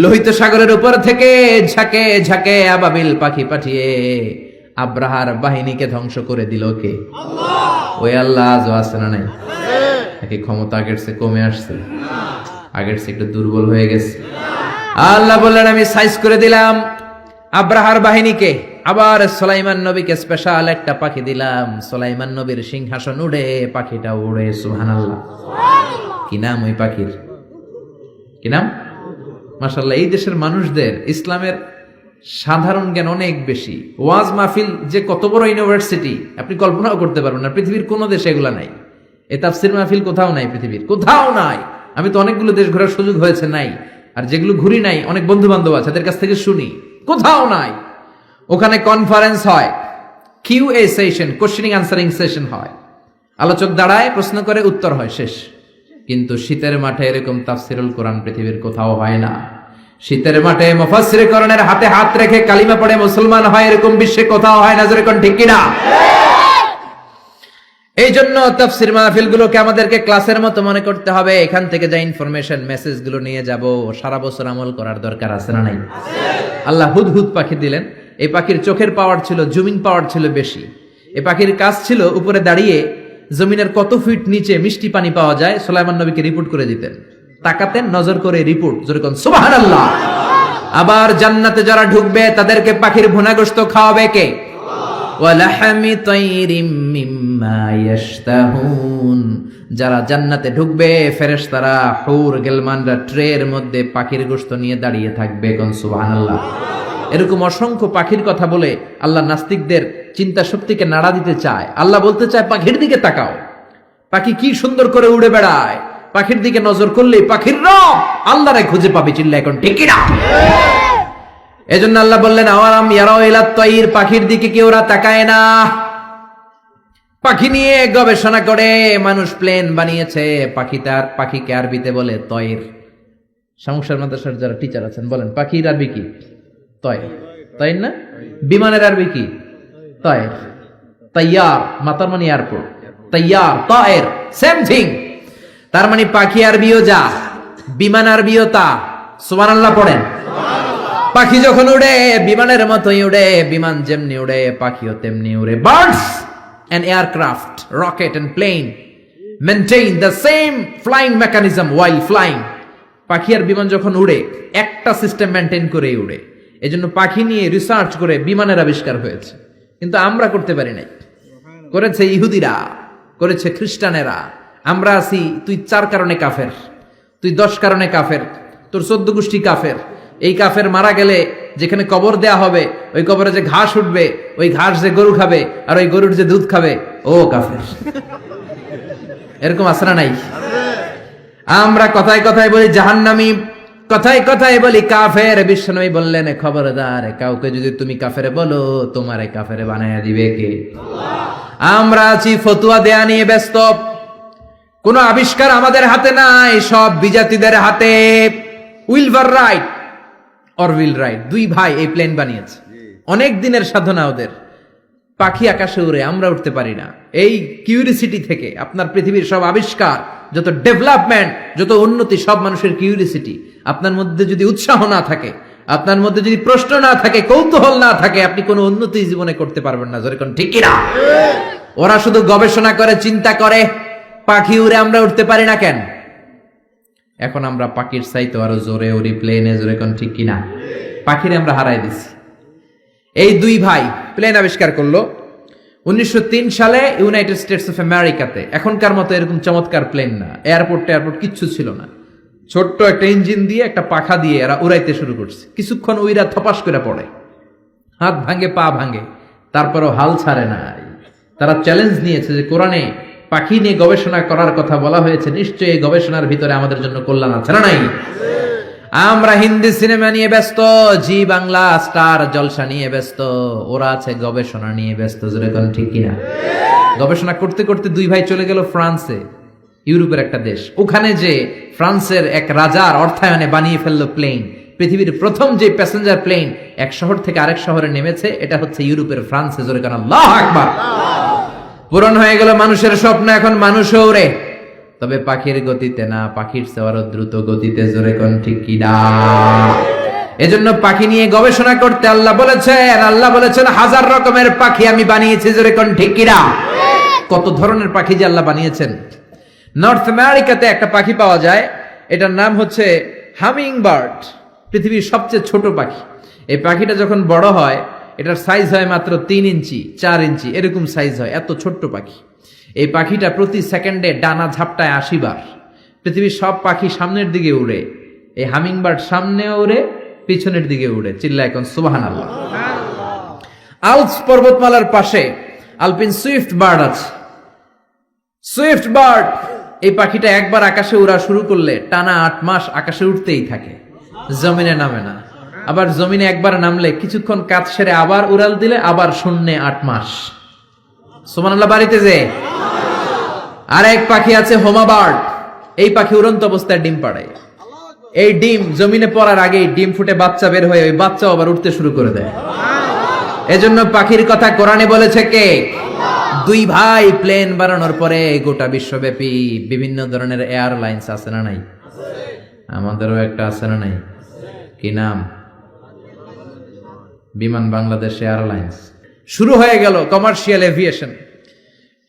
লোহিত সাগরের উপর থেকে ঝাঁকে ঝাঁকে আবাবিল পাখি পাঠিয়ে আব্রাহার বাহিনীকে ধ্বংস করে দিল কে? ওই আল্লাহ আজও আছে না নাই? নাকি ক্ষমতা আগের চেয়ে কমে আসছে? আগের চেয়ে একটু দুর্বল হয়ে গেছে? আল্লাহ বললেন, আমি সাইজ করে দিলাম আব্রাহার বাহিনীকে। আবার সুলাইমান নবীকে স্পেশাল একটা পাখি দিলাম। সুলাইমান নবীর সিংহাসন উড়ে, পাখিটা উড়ে। সুবহানাল্লাহ। কি নাম ওই পাখির? কি নাম? মাশাআল্লাহ, এই দেশের মানুষদের ইসলামের সাধারণ জ্ঞান অনেক বেশি। ওয়াজ মাহফিল যে কত বড় ইউনিভার্সিটি আপনি কল্পনাও করতে পারবেন না। পৃথিবীর কোনো দেশে এগুলা নাই। এই তাফসীর মাহফিল কোথাও নাই, পৃথিবীর কোথাও নাই। আমি তো অনেকগুলো দেশ ঘোরার সুযোগ হয়েছে, নাই। আর যেগুলো ঘুরি নাই, অনেক বন্ধু বান্ধব আছে, তাদের কাছ থেকে শুনি, কোথাও নাই। ওখানে কনফারেন্স হয়, QA session, questioning answering session হয়, আলোচক দাঁড়ায়, প্রশ্ন করে, উত্তর হয়, শেষ। কিন্তু শীতের মাঠে এরকম তাফসীরুল কোরআন পৃথিবীর কোথাও হয় না। শীতের মাঠে মুফাসসিরে কোরআনের হাতে হাত রেখে কালিমা পড়ে মুসলমান হয়, এরকম বিশ্বে কোথাও হয় না। যেরকম ঠিক কিনা? এই জন্য তাফসীর মাহফিলগুলোকে আমাদেরকে ক্লাসের মতো মনে করতে হবে। এখান থেকে যা ইনফরমেশন, মেসেজগুলো নিয়ে যাব, সারা বছর আমল করার দরকার আছে না নাই? আল্লাহ হুদহুদ পাখি দিলেন। এই পাখির চোখের পাওয়ার ছিল, জুমিং পাওয়ার ছিল বেশি। এই পাখির কাজ ছিল উপরে দাঁড়িয়ে জমিনের কত ফিট নিচে মিষ্টি পানি পাওয়া যায় সুলাইমান নবীকে রিপোর্ট করে দিতেন। তাকাতেন, নজর করে রিপোর্ট, যেরকম সুবহানাল্লাহ। আবার জান্নাতে যারা ঢুকবে তাদেরকে পাখির ভুনা গোশত খাওয়াবে কে? ওয়ালাহামি তাইরিম মিম্মা ইয়াশতাহুন। যারা জান্নাতে ঢুকবে ফেরেশতারা, হুর গিলমানরা ট্রের মধ্যে পাখির গোশত নিয়ে দাঁড়িয়ে থাকবে। কোন সুবহানাল্লাহ। এরকম অসংখ্য পাখির কথা বলে আল্লাহ নাস্তিকদের চিন্তা শক্তিকে নাড়া দিতে চায়। আল্লাহ বলতে চায়, পাখির দিকে তাকাও, পাখি কি সুন্দর করে উড়ে বেড়ায়। পাখির দিকে নজর করলে পাখির রব আল্লাহরে খুঁজে পাবে। চিল্লা এখন ঠিক কিনা? এজন্য আল্লাহ বললেন, আওয়ালাম ইয়ারাউ ইলাত তাইর, পাখির দিকে কি ওরা তাকায় না? পাখি নিয়ে গবেষণা করে মানুষ প্লেন বানিয়েছে। পাখিকে আরবিতে বলে তয়র। সমস্যার মাদ্রাসার যারা টিচার আছেন বলেন, পাখির আরবি কি? তয়র। তাই না? বিমানের আরবি কি? তয়র। তাইয়ার, মাতার মানে এয়ারপোর্ট। তাইয়ার, তয়র, সেম থিং। তার মানে পাখি আরবিও যা, বিমান আরবিও তা। সুবহানাল্লাহ পড়েন। পাখি যখন উড়ে বিমানের মতোই উড়ে, বিমান যেমনি উড়ে পাখিও তেমনি উড়ে। Birds and aircraft, rocket and plane maintain the same flying mechanism while flying. পাখি আর বিমান যখন উড়ে একটা সিস্টেম মেনটেন করেই উড়ে। এজন্য পাখি নিয়ে রিসার্চ করে বিমানের আবিষ্কার হয়েছে। কিন্তু আমরা করতে পারি নাই। করেছে ইহুদিরা, করেছে খ্রিস্টানেরা। আমরা আছি, তুই 4 কারণে কাফের, তুই 10 কারণে কাফের, তোর 14 গোষ্ঠী কাফের। এই কাফের মারা গেলে যেখানে কবর দেয়া হবে, ওই কবরে যে ঘাস উঠবে, ওই ঘাস যে গরু খাবে, আর ওই গরুর যে দুধ খাবে, ও কাফের। এরকম আছে না নাই? আমরা কথায় কথায় বলি জাহান্নামী, কথায় কথায় বলি কাফের। বিশ্বনবী বললেন, খবরদার, কাউকে যদি তুমি কাফের বলো, তোমারে কাফের বানায়া দিবে কে? আমরা আছি ফতোয়া দেয়া নিয়ে ব্যস্ত। কোন আবিষ্কার আমাদের হাতে নাই, সব বিজাতিদের হাতে। উইলভার রাইট অরভিল রাইট, 2 ভাই এই প্লেন বানিয়েছে। অনেক দিনের সাধনা ওদের। পাখি আকাশে উড়ে, আমরা উঠতে পারি না। এই কিউরিসিটি থেকে আপনার পৃথিবীর সব আবিষ্কার, যত ডেভেলপমেন্ট, যত উন্নতি, সব মানুষের কিউরিসিটি। আপনার মধ্যে যদি উৎসাহ না থাকে, আপনার মধ্যে যদি প্রশ্ন না থাকে, কৌতূহল না থাকে, আপনি কোনো উন্নতি জীবনে করতে পারবেন না। যেরকম ঠিক কিনা? ওরা শুধু গবেষণা করে, চিন্তা করে। পাখি উড়ে, আমরা উঠতে পারি না কেন? এখন আমরা পাখির চাইতে আরো জোরে উড়ি প্লেনে। যেরকম ঠিক কিনা? পাখিরে আমরা হারাই দিছি। এই দুই ভাই প্লেন আবিষ্কার করলো 1903 সালে ইউনাইটেড স্টেটস অফ আমেরিকাতে। এখনকার মতো এরকম চমৎকার প্লেন না, এয়ারপোর্ট কিচ্ছু ছিল না। ছোট্ট একটা ইঞ্জিন দিয়ে একটা পাখা দিয়ে এরা উড়াইতে শুরু করছে। কিছুক্ষণ উইরা থপাস করে পড়ে, হাত ভাঙে পা ভাঙে, তারপরও হাল ছাড়ে না। তারা চ্যালেঞ্জ নিয়েছে যে কোরআনে পাখি নিয়ে গবেষণা করার কথা বলা হয়েছে, নিশ্চয়ই এই গবেষণার ভিতরে আমাদের জন্য কল্যাণ আছে না নাই? আমরা হিন্দি সিনেমা নিয়ে ব্যস্ত, জি বাংলা স্টার জলসা নিয়ে ব্যস্ত, ওরা আছে গবেষণা নিয়ে ব্যস্ত। যেরকম ঠিক কিনা? গবেষণা করতে করতে দুই ভাই চলে গেল ফ্রান্সে, ইউরোপের একটা দেশ। ওখানে যে ফ্রান্সের এক রাজার অর্থায়নে বানিয়ে ফেললো প্লেন। পৃথিবীর প্রথম যে প্যাসেঞ্জার প্লেন এক শহর থেকে আরেক শহরে নেমেছে, এটা হচ্ছে ইউরোপের ফ্রান্সে। জোরে কান আল্লাহু আকবার। পূরণ হয়ে গেল মানুষের স্বপ্ন, এখন মানুষও ওড়ে, তবে পাখির গতিতে না, পাখির চেয়ে আরো দ্রুত গতিতে। জোরে কোন ঠিক কি না? এজন্য পাখি নিয়ে গবেষণা করতে আল্লাহ বলেছেন হাজার রকমের পাখি আমি বানিয়েছি। জোরে কোন ঠিক কি না? কত ধরনের পাখি যে আল্লাহ বানিয়েছেন। নর্থ আমেরিকাতে একটা পাখি পাওয়া যায়, এটার নাম হচ্ছে হামিং বার্ড, পৃথিবীর সবচেয়ে ছোট পাখি। এই পাখিটা যখন বড় হয়, এটার সাইজ হয় মাত্র 3 ইঞ্চি 4 ইঞ্চি এরকম সাইজ হয়, এত ছোট্ট পাখি। এই পাখিটা প্রতি সেকেন্ডে ডানা ঝাপটায় 80 বার। পৃথিবীর সব পাখি সামনের দিকে উড়ে, এই হামিং বার্ড সামনেও উড়ে, পিছনের দিকে উড়ে। চিল্লা এখন সুবহানাল্লাহ। আলপস পর্বতমালার পাশে আলপিন সুইফট বার্ড আছে। সুইফট বার্ড এই পাখিটা একবার আকাশে উড়া শুরু করলে টানা 8 মাস আকাশে উঠতেই থাকে, জমিনে নামে না। আবার জমিনে একবার নামলে কিছুক্ষণ কাজ সেরে আবার উড়াল দিলে আবার শূন্যে 8 মাস। সুবহানাল্লাহ। বাড়িতে যে আরেক পাখি আছে হোমা বার্ড, এই পাখি উড়ন্ত অবস্থায় ডিম পাড়ে। এই ডিম জমিনে পড়ার আগেই ডিম ফুটে বাচ্চা বের হয়ে ওই বাচ্চাও আবার উঠতে শুরু করে দেয়। এজন্য পাখির কথা কোরআনে বলেছে কে? দুই ভাই প্লেন বানানোর পরে গোটা বিশ্বব্যাপী বিভিন্ন ধরনের এয়ারলাইন্স আছে না নাই? আমাদেরও একটা আছে না নাই? কি নাম? বিমান বাংলাদেশ এয়ারলাইন্স। শুরু হয়ে গেল কমার্শিয়াল এভিয়েশন।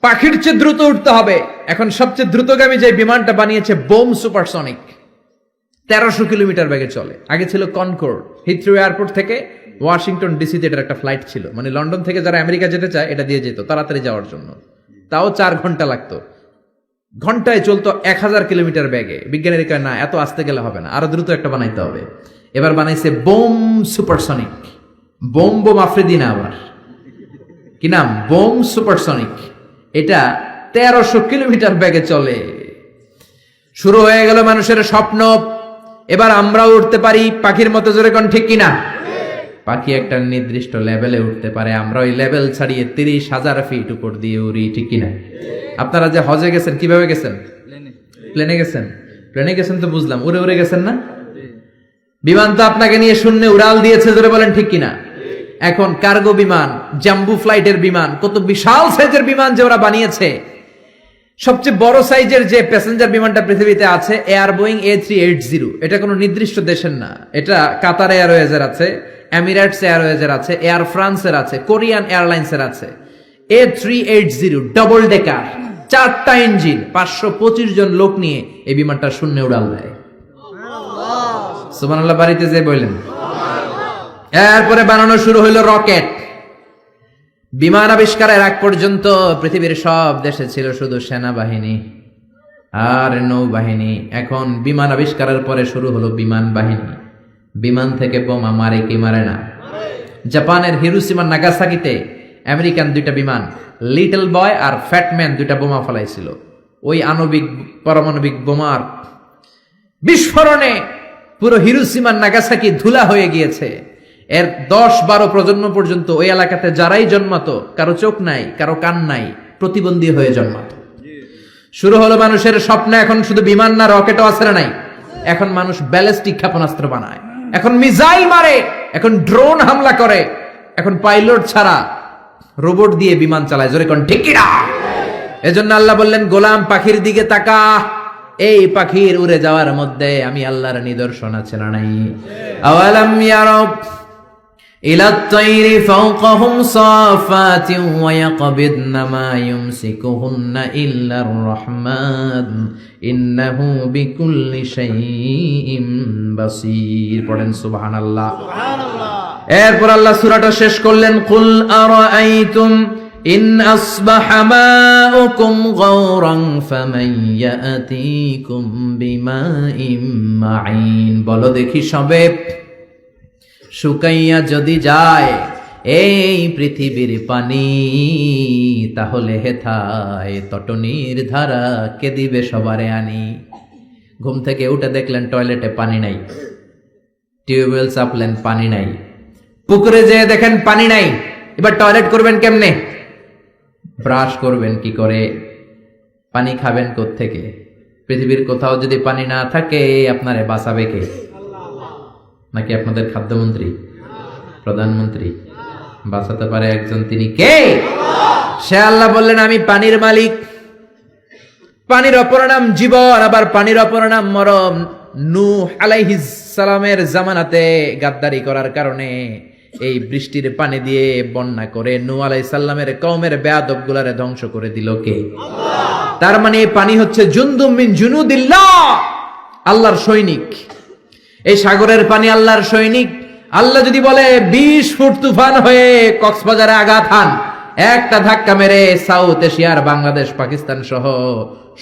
পাখির চেয়ে দ্রুত উঠতে হবে। এখন সবচেয়ে দ্রুতগামী যে বিমানটা বানিয়েছে বোম সুপারসনিক, 1300 কিলোমিটার বেগে চলে। আগে ছিল কনকর্ড, হিথ্রো এয়ারপোর্ট থেকে ওয়াশিংটন ডিসিতে এটার একটা ফ্লাইট ছিল, মানে লন্ডন থেকে যারা আমেরিকা যেতে চায় এটা দিয়ে যেত তাড়াতাড়ি যাওয়ার জন্য। তাও 4 ঘন্টা লাগতো। ঘন্টায় চলতো 1000 কিলোমিটার বেগে। বিজ্ঞানীরা কয় না, এত আস্তে গেলে হবে না, আরো দ্রুত একটা বানাইতে হবে। এবার বানাইছে বোম সুপারসনিক। বোম আফ্রিদি না, আবার কি নাম? Bomb supersonic. এটা 1300 কিলোমিটার বেগে চলে। শুরু হয়ে গেল মানুষের স্বপ্ন, এবার আমরাও উঠতে পারি পাখির মতো। জোরে কোন ঠিক কিনা? পাখি একটা নির্দিষ্ট লেভেলে উঠতে পারে, আমরা ওই লেভেল ছাড়িয়ে 30,000 ফিট উপর দিয়ে উড়ি। ঠিক কিনা? আপনারা যে হজে গেছেন কিভাবে গেছেন? প্লেনে গেছেন। প্লেনে গেছেন তো বুঝলাম, উড়ে উড়ে গেছেন না? বিমান তো আপনাকে নিয়ে শূন্যে উড়াল দিয়েছে। জোরে বলেন ঠিক কিনা? এখন কার্গো বিমান, জাম্বু ফ্লাইটের বিমান, কত বিশাল সাইজের বিমান যে ওরা বানিয়েছে। সবচেয়ে বড় সাইজের যে প্যাসেঞ্জার বিমানটা পৃথিবীতে আছে এয়ার বোয়িং A380। এটা কোনো নির্দিষ্ট দেশের না, এটা কাতার এয়ারওয়েজের আছে, এমিরেটস এয়ারওয়েজের আছে, এয়ার ফ্রান্সের আছে, কোরিয়ান এয়ারলাইন্সের আছে। A380 ডবল ডেকার, 4টা ইঞ্জিন, 525 জন লোক নিয়ে এই বিমানটা শূন্যে উড়াল দেয়। সুবহানাল্লাহ। বাড়িতে যে বললেন। এরপরে বানানো শুরু হইলো রকেট। বিমান আবিষ্কারের আগ পর্যন্ত পৃথিবীর সব দেশে ছিল শুধু সেনাবাহিনী আর নৌবাহিনী। এখন বিমান আবিষ্কারের পরে শুরু হলো বিমান বাহিনী। বিমান থেকে বোমা মারে কি মারে না? জাপানের হিরোশিমা নাগাসাকিতে আমেরিকান 2টা বিমান, লিটল বয় আর ফ্যাটম্যান, 2টা বোমা ফেলাইছিল। ওই আণবিক পারমাণবিক বোমার বিস্ফোরণে পুরো হিরোশিমা নাগাসাকি ধুলা হয়ে গিয়েছে। এর 10-12 প্রজন্ম পর্যন্ত ওই এলাকাতে যারাই জন্মাতো, কারো চোখ নাই, কারো কান নাই, প্রতিবন্ধী হয়ে জন্মাতো। শুরু হলো মানুষের স্বপ্ন। এখন শুধু বিমান না, রকেটও আছে না নাই? এখন মানুষ ব্যালিস্টিক ক্ষেপণাস্ত্র বানায়, এখন মিসাইল মারে, এখন ড্রোন হামলা করে, এখন পাইলট ছাড়া রোবট দিয়ে বিমান চালায়। জোরে কোন ঠিক কিনা? এজন্য আল্লাহ বললেন, গোলাম পাখির দিকে তাকা। এই পাখির উড়ে যাওয়ার মধ্যে আমি আল্লাহর নিদর্শন আছে না নাই? আওয়ালাম ইয়ারাউ ইলা আত-তায়রি ফাওকাহুম সাফাতিন ওয়া ইয়াকবিদনা মা ইউমসিকুহুন্না ইল্লা আর-রাহমান ইন্নাহু বিকুল্লি শাইইন বাসীর। পড়েন সুবহানাল্লাহ। এরপর আল্লাহ সূরাটা শেষ করলেন, কুল আরাআইতুম ইন আসবাহা মাউকুম গাওরান ফামান ইয়াতিকুম বিমাইম মাইন। বলো দেখি সবে, শুকাইয়া যদি যায় এই পৃথিবীর পানি, তাহলে হেথায় তটনির ধারা কে দিবে সবারে আনি। ঘুম থেকে উঠে দেখলেন টয়লেটে পানি নাই, টিউবওয়েল চাপলেন পানি নাই, পুকুরে যেয়ে দেখেন পানি নাই, এবার টয়লেট করবেন কেমনে? ব্রাশ করবেন কি করে? পানি খাবেন কোত্থেকে? পৃথিবীর কোথাও যদি পানি না থাকে আপনারে বাঁচাবে কে? নাকি আপনাদের খাদ্যমন্ত্রী, প্রধানমন্ত্রী? বাঁচাতে পারে একজন, তিনি কে? সে আল্লাহ বললেন, আমি পানির মালিক। পানির অপর নাম জীবন, আবার পানির অপর নাম মরণ। নূহ আলাইহিস সালামের জামানাতে গাদ্দারি করার কারণে এই বৃষ্টির পানি দিয়ে বন্যা করে নূহ আলাইহিস সালামের কওমের বেয়াদব গুলারে ধ্বংস করে দিল কে? আল্লাহ। তার মানে পানি হচ্ছে জুনদুম মিন জুনুদিল্লাহ, আল্লাহর সৈনিক। এই সাগরের পানি আল্লাহর সৈনিক। আল্লাহ যদি বলে 20 ফুট তুফান হয়ে কক্সবাজারে আঘাত হান, একটা ধাক্কা মেরে সাউথ এশিয়ার বাংলাদেশ, পাকিস্তান সহ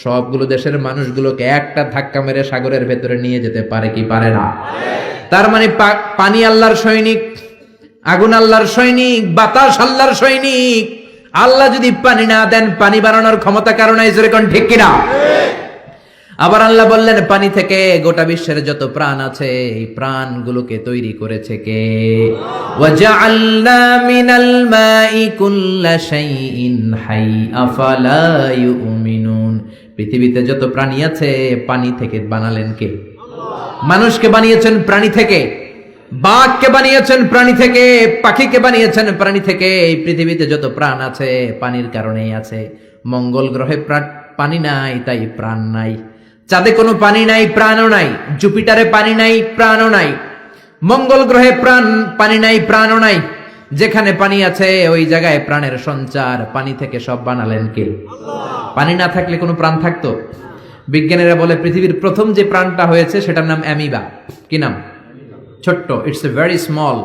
সবগুলো দেশের মানুষগুলোকে একটা ধাক্কা মেরে সাগরের ভেতরে নিয়ে যেতে পারে কি পারে না? তার মানে পানি আল্লাহর সৈনিক, আগুন আল্লাহর সৈনিক, বাতাস আল্লাহর সৈনিক। আল্লাহ যদি পানি না দেন, পানি বানানোর ক্ষমতা কারো নাই, জোরে কোন ঠিক কিনা? আবার আল্লাহ বললেন, পানি থেকে গোটা বিশ্বের যত প্রাণ আছে এই প্রাণগুলোকে তৈরি করেছে কে? ওয়াজআলনা মিনাল মাই কুল্লা শাইইন হাই আফালা ইউমিনুন। পৃথিবীতে যত প্রাণী আছে পানি থেকে বানালেন কে? আল্লাহ। মানুষকে বানিয়েছেন প্রাণী থেকে, বাঘকে বানিয়েছেন প্রাণী থেকে, পাখিকে বানিয়েছেন প্রাণী থেকে। এই পৃথিবীতে যত প্রাণ আছে পানির কারণেই আছে। মঙ্গল গ্রহে পানি নাই, তাই প্রাণ নাই। চাঁদে কোনো পানি নাই, প্রাণও নাই। জুপিটারে পানি নাই, প্রাণও নাই। মঙ্গল গ্রহে পানি নাই, প্রাণও নাই। যেখানে পানি আছে ওই জায়গায় প্রাণের সঞ্চার। পানি থেকে সব বানালেন কে? আল্লাহ। পানি না থাকলে কোনো প্রাণ থাকতো? বিজ্ঞানীরা বলে পৃথিবীর প্রথম যে প্রাণটা হয়েছে সেটার নাম অ্যামিবা। কি নাম? ছোট্ট, it's a very small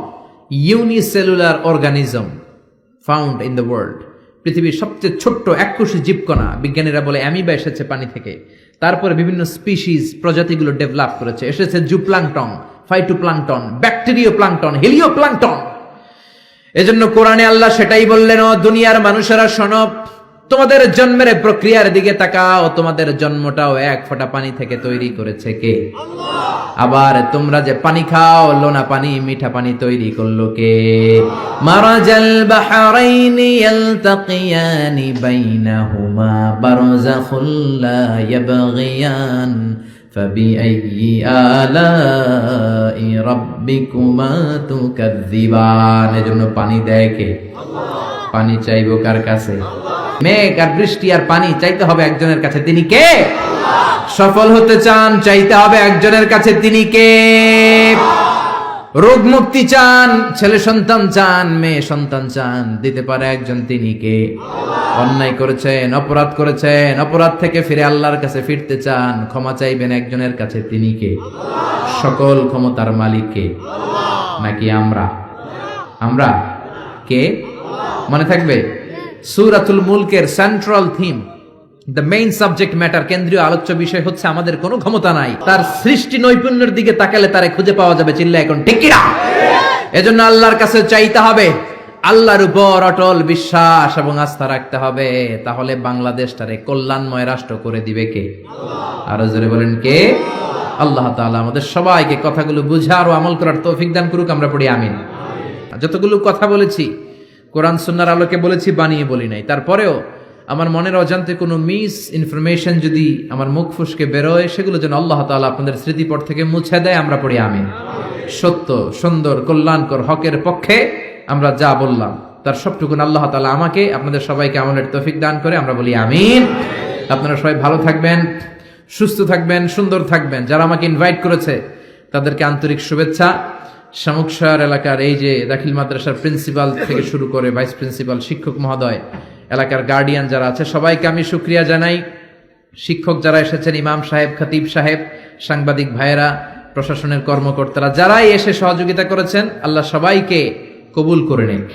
unicellular organism found in the world. পৃথিবীর সবচেয়ে ছোট্ট এককোষী জীবকণা। বিজ্ঞানীরা বলে অ্যামিবা এসেছে পানি থেকে। তারপরে বিভিন্ন স্পিসিস, প্রজাতিগুলো ডেভেলপ করেছে। এসেছে zooplankton, phytoplankton, bacterio plankton, Helio plankton. এজন্য কোরআনে আল্লাহ সেটাই বললেন, ও দুনিয়ার মানুষেরা শোনো, তোমাদের জন্মের প্রক্রিয়ার দিকে তাকাও। তোমাদের জন্মটাও এক ফোঁটা পানি থেকে তৈরি করেছে কে? আল্লাহ। আবার তোমরা যে পানি খাও, লোনা পানি, মিঠা পানি তৈরি করলো কে? মারাজাল বাহরাইনি ইয়ালতাকিয়ানি বাইনাহুমা বারযাখুল লা ইয়াবগিয়ান ফাবিআইয়ি আলাই রাব্বিকুমা তুকাযযিবান। এজন্য পানি দেয় কে? আল্লাহ। পানি চাইবো কার কাছে? মেঘ আর বৃষ্টি আর পানি চাইতে হবে একজনের কাছে, তিনি কে? আল্লাহ। সফল হতে চান, চাইতে হবে একজনের কাছে, তিনি কে? আল্লাহ। রোগ মুক্তি চান, ছেলে সন্তান চান, মেয়ে সন্তান চান, দিতে পারে একজন, তিনি কে? আল্লাহ। অন্যায় করেছেন, অপরাধ করেছেন, অপরাধ থেকে ফিরে আল্লাহর কাছে ফিরতে চান, ক্ষমা চাইবেন একজনের কাছে, তিনি কে? আল্লাহ। সকল ক্ষমতার মালিক কে? আল্লাহ। নাকি আমরা? আমরা কে? মনে থাকবে সূরাতুল মুলকের central theme, the main subject matter, কেন্দ্রীয় আলোচ্য বিষয় হচ্ছে আমাদের কোনো ক্ষমতা নাই। তার সৃষ্টি নৈপুণ্যের দিকে তাকালে তারে খুঁজে পাওয়া যাবে। চিল্লা এখন ঠিক কিনা? এজন্য আল্লাহর কাছে চাইতে হবে, আল্লাহর উপর অটল বিশ্বাস এবং আস্থা রাখতে হবে। তাহলে বাংলাদেশটারে কল্যাণময় রাষ্ট্র করে দিবে কে? আল্লাহ। আরো জোরে বলেন কে? আল্লাহ তাআলা আমাদের সবাইকে কথাগুলো বুঝার ও আমল করার তৌফিক দান করুক। আমরা পড়ি আমিন। যতগুলো কথা বলেছি কোরআন সুন্নাহর আলোকে বলেছি, বানিয়ে বলি নাই। তারপরেও আমার মনের অজান্তে কোনো মিস ইনফরমেশন যদি আমার মুখ ফুসকে বেরোয়, সেগুলো যেন আল্লাহ তাআলা আপনাদের স্মৃতিপট থেকে মুছে দেয়। আমরা পড়ি আমিন। সত্য, সুন্দর, কল্যাণকর, হকের পক্ষে আমরা যা বললাম তার সবটুকুন আল্লাহ তাআলা আমাকে, আপনাদের সবাইকে আমলের তৌফিক দান করে। আমরা বলি আমিন। আপনারা সবাই ভালো থাকবেন, সুস্থ থাকবেন, সুন্দর থাকবেন। যারা আমাকে ইনভাইট করেছে তাদেরকে আন্তরিক শুভেচ্ছা। শামুকশাহর এলাকার এই যে দাখিল মাদ্রাসার প্রিন্সিপাল থেকে শুরু করে ভাইস প্রিন্সিপাল, শিক্ষক মহোদয়, এলাকার গার্ডিয়ান যারা আছে, সবাইকে আমি শুকরিয়া জানাই। শিক্ষক যারা এসেছেন, ইমাম সাহেব, খতিব সাহেব, সাংবাদিক ভাইয়েরা, প্রশাসনের কর্মকর্তারা যারাই এসে সহযোগিতা করেছেন, আল্লাহ সবাইকে কবুল করে নিক।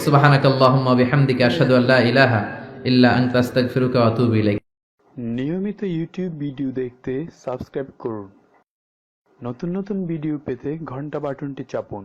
সুবহানাকাল্লাহুম্মা বিহামদিকা আশহাদু আল্লা ইলাহা ইল্লা আনতা আস্তাগফিরুকা ওয়া আতুবু ইলাইক। নিয়মিত ইউটিউব ভিডিও দেখতে সাবস্ক্রাইব করুন। নতুন নতুন ভিডিও পেতে ঘন্টা বাটনটি চাপুন।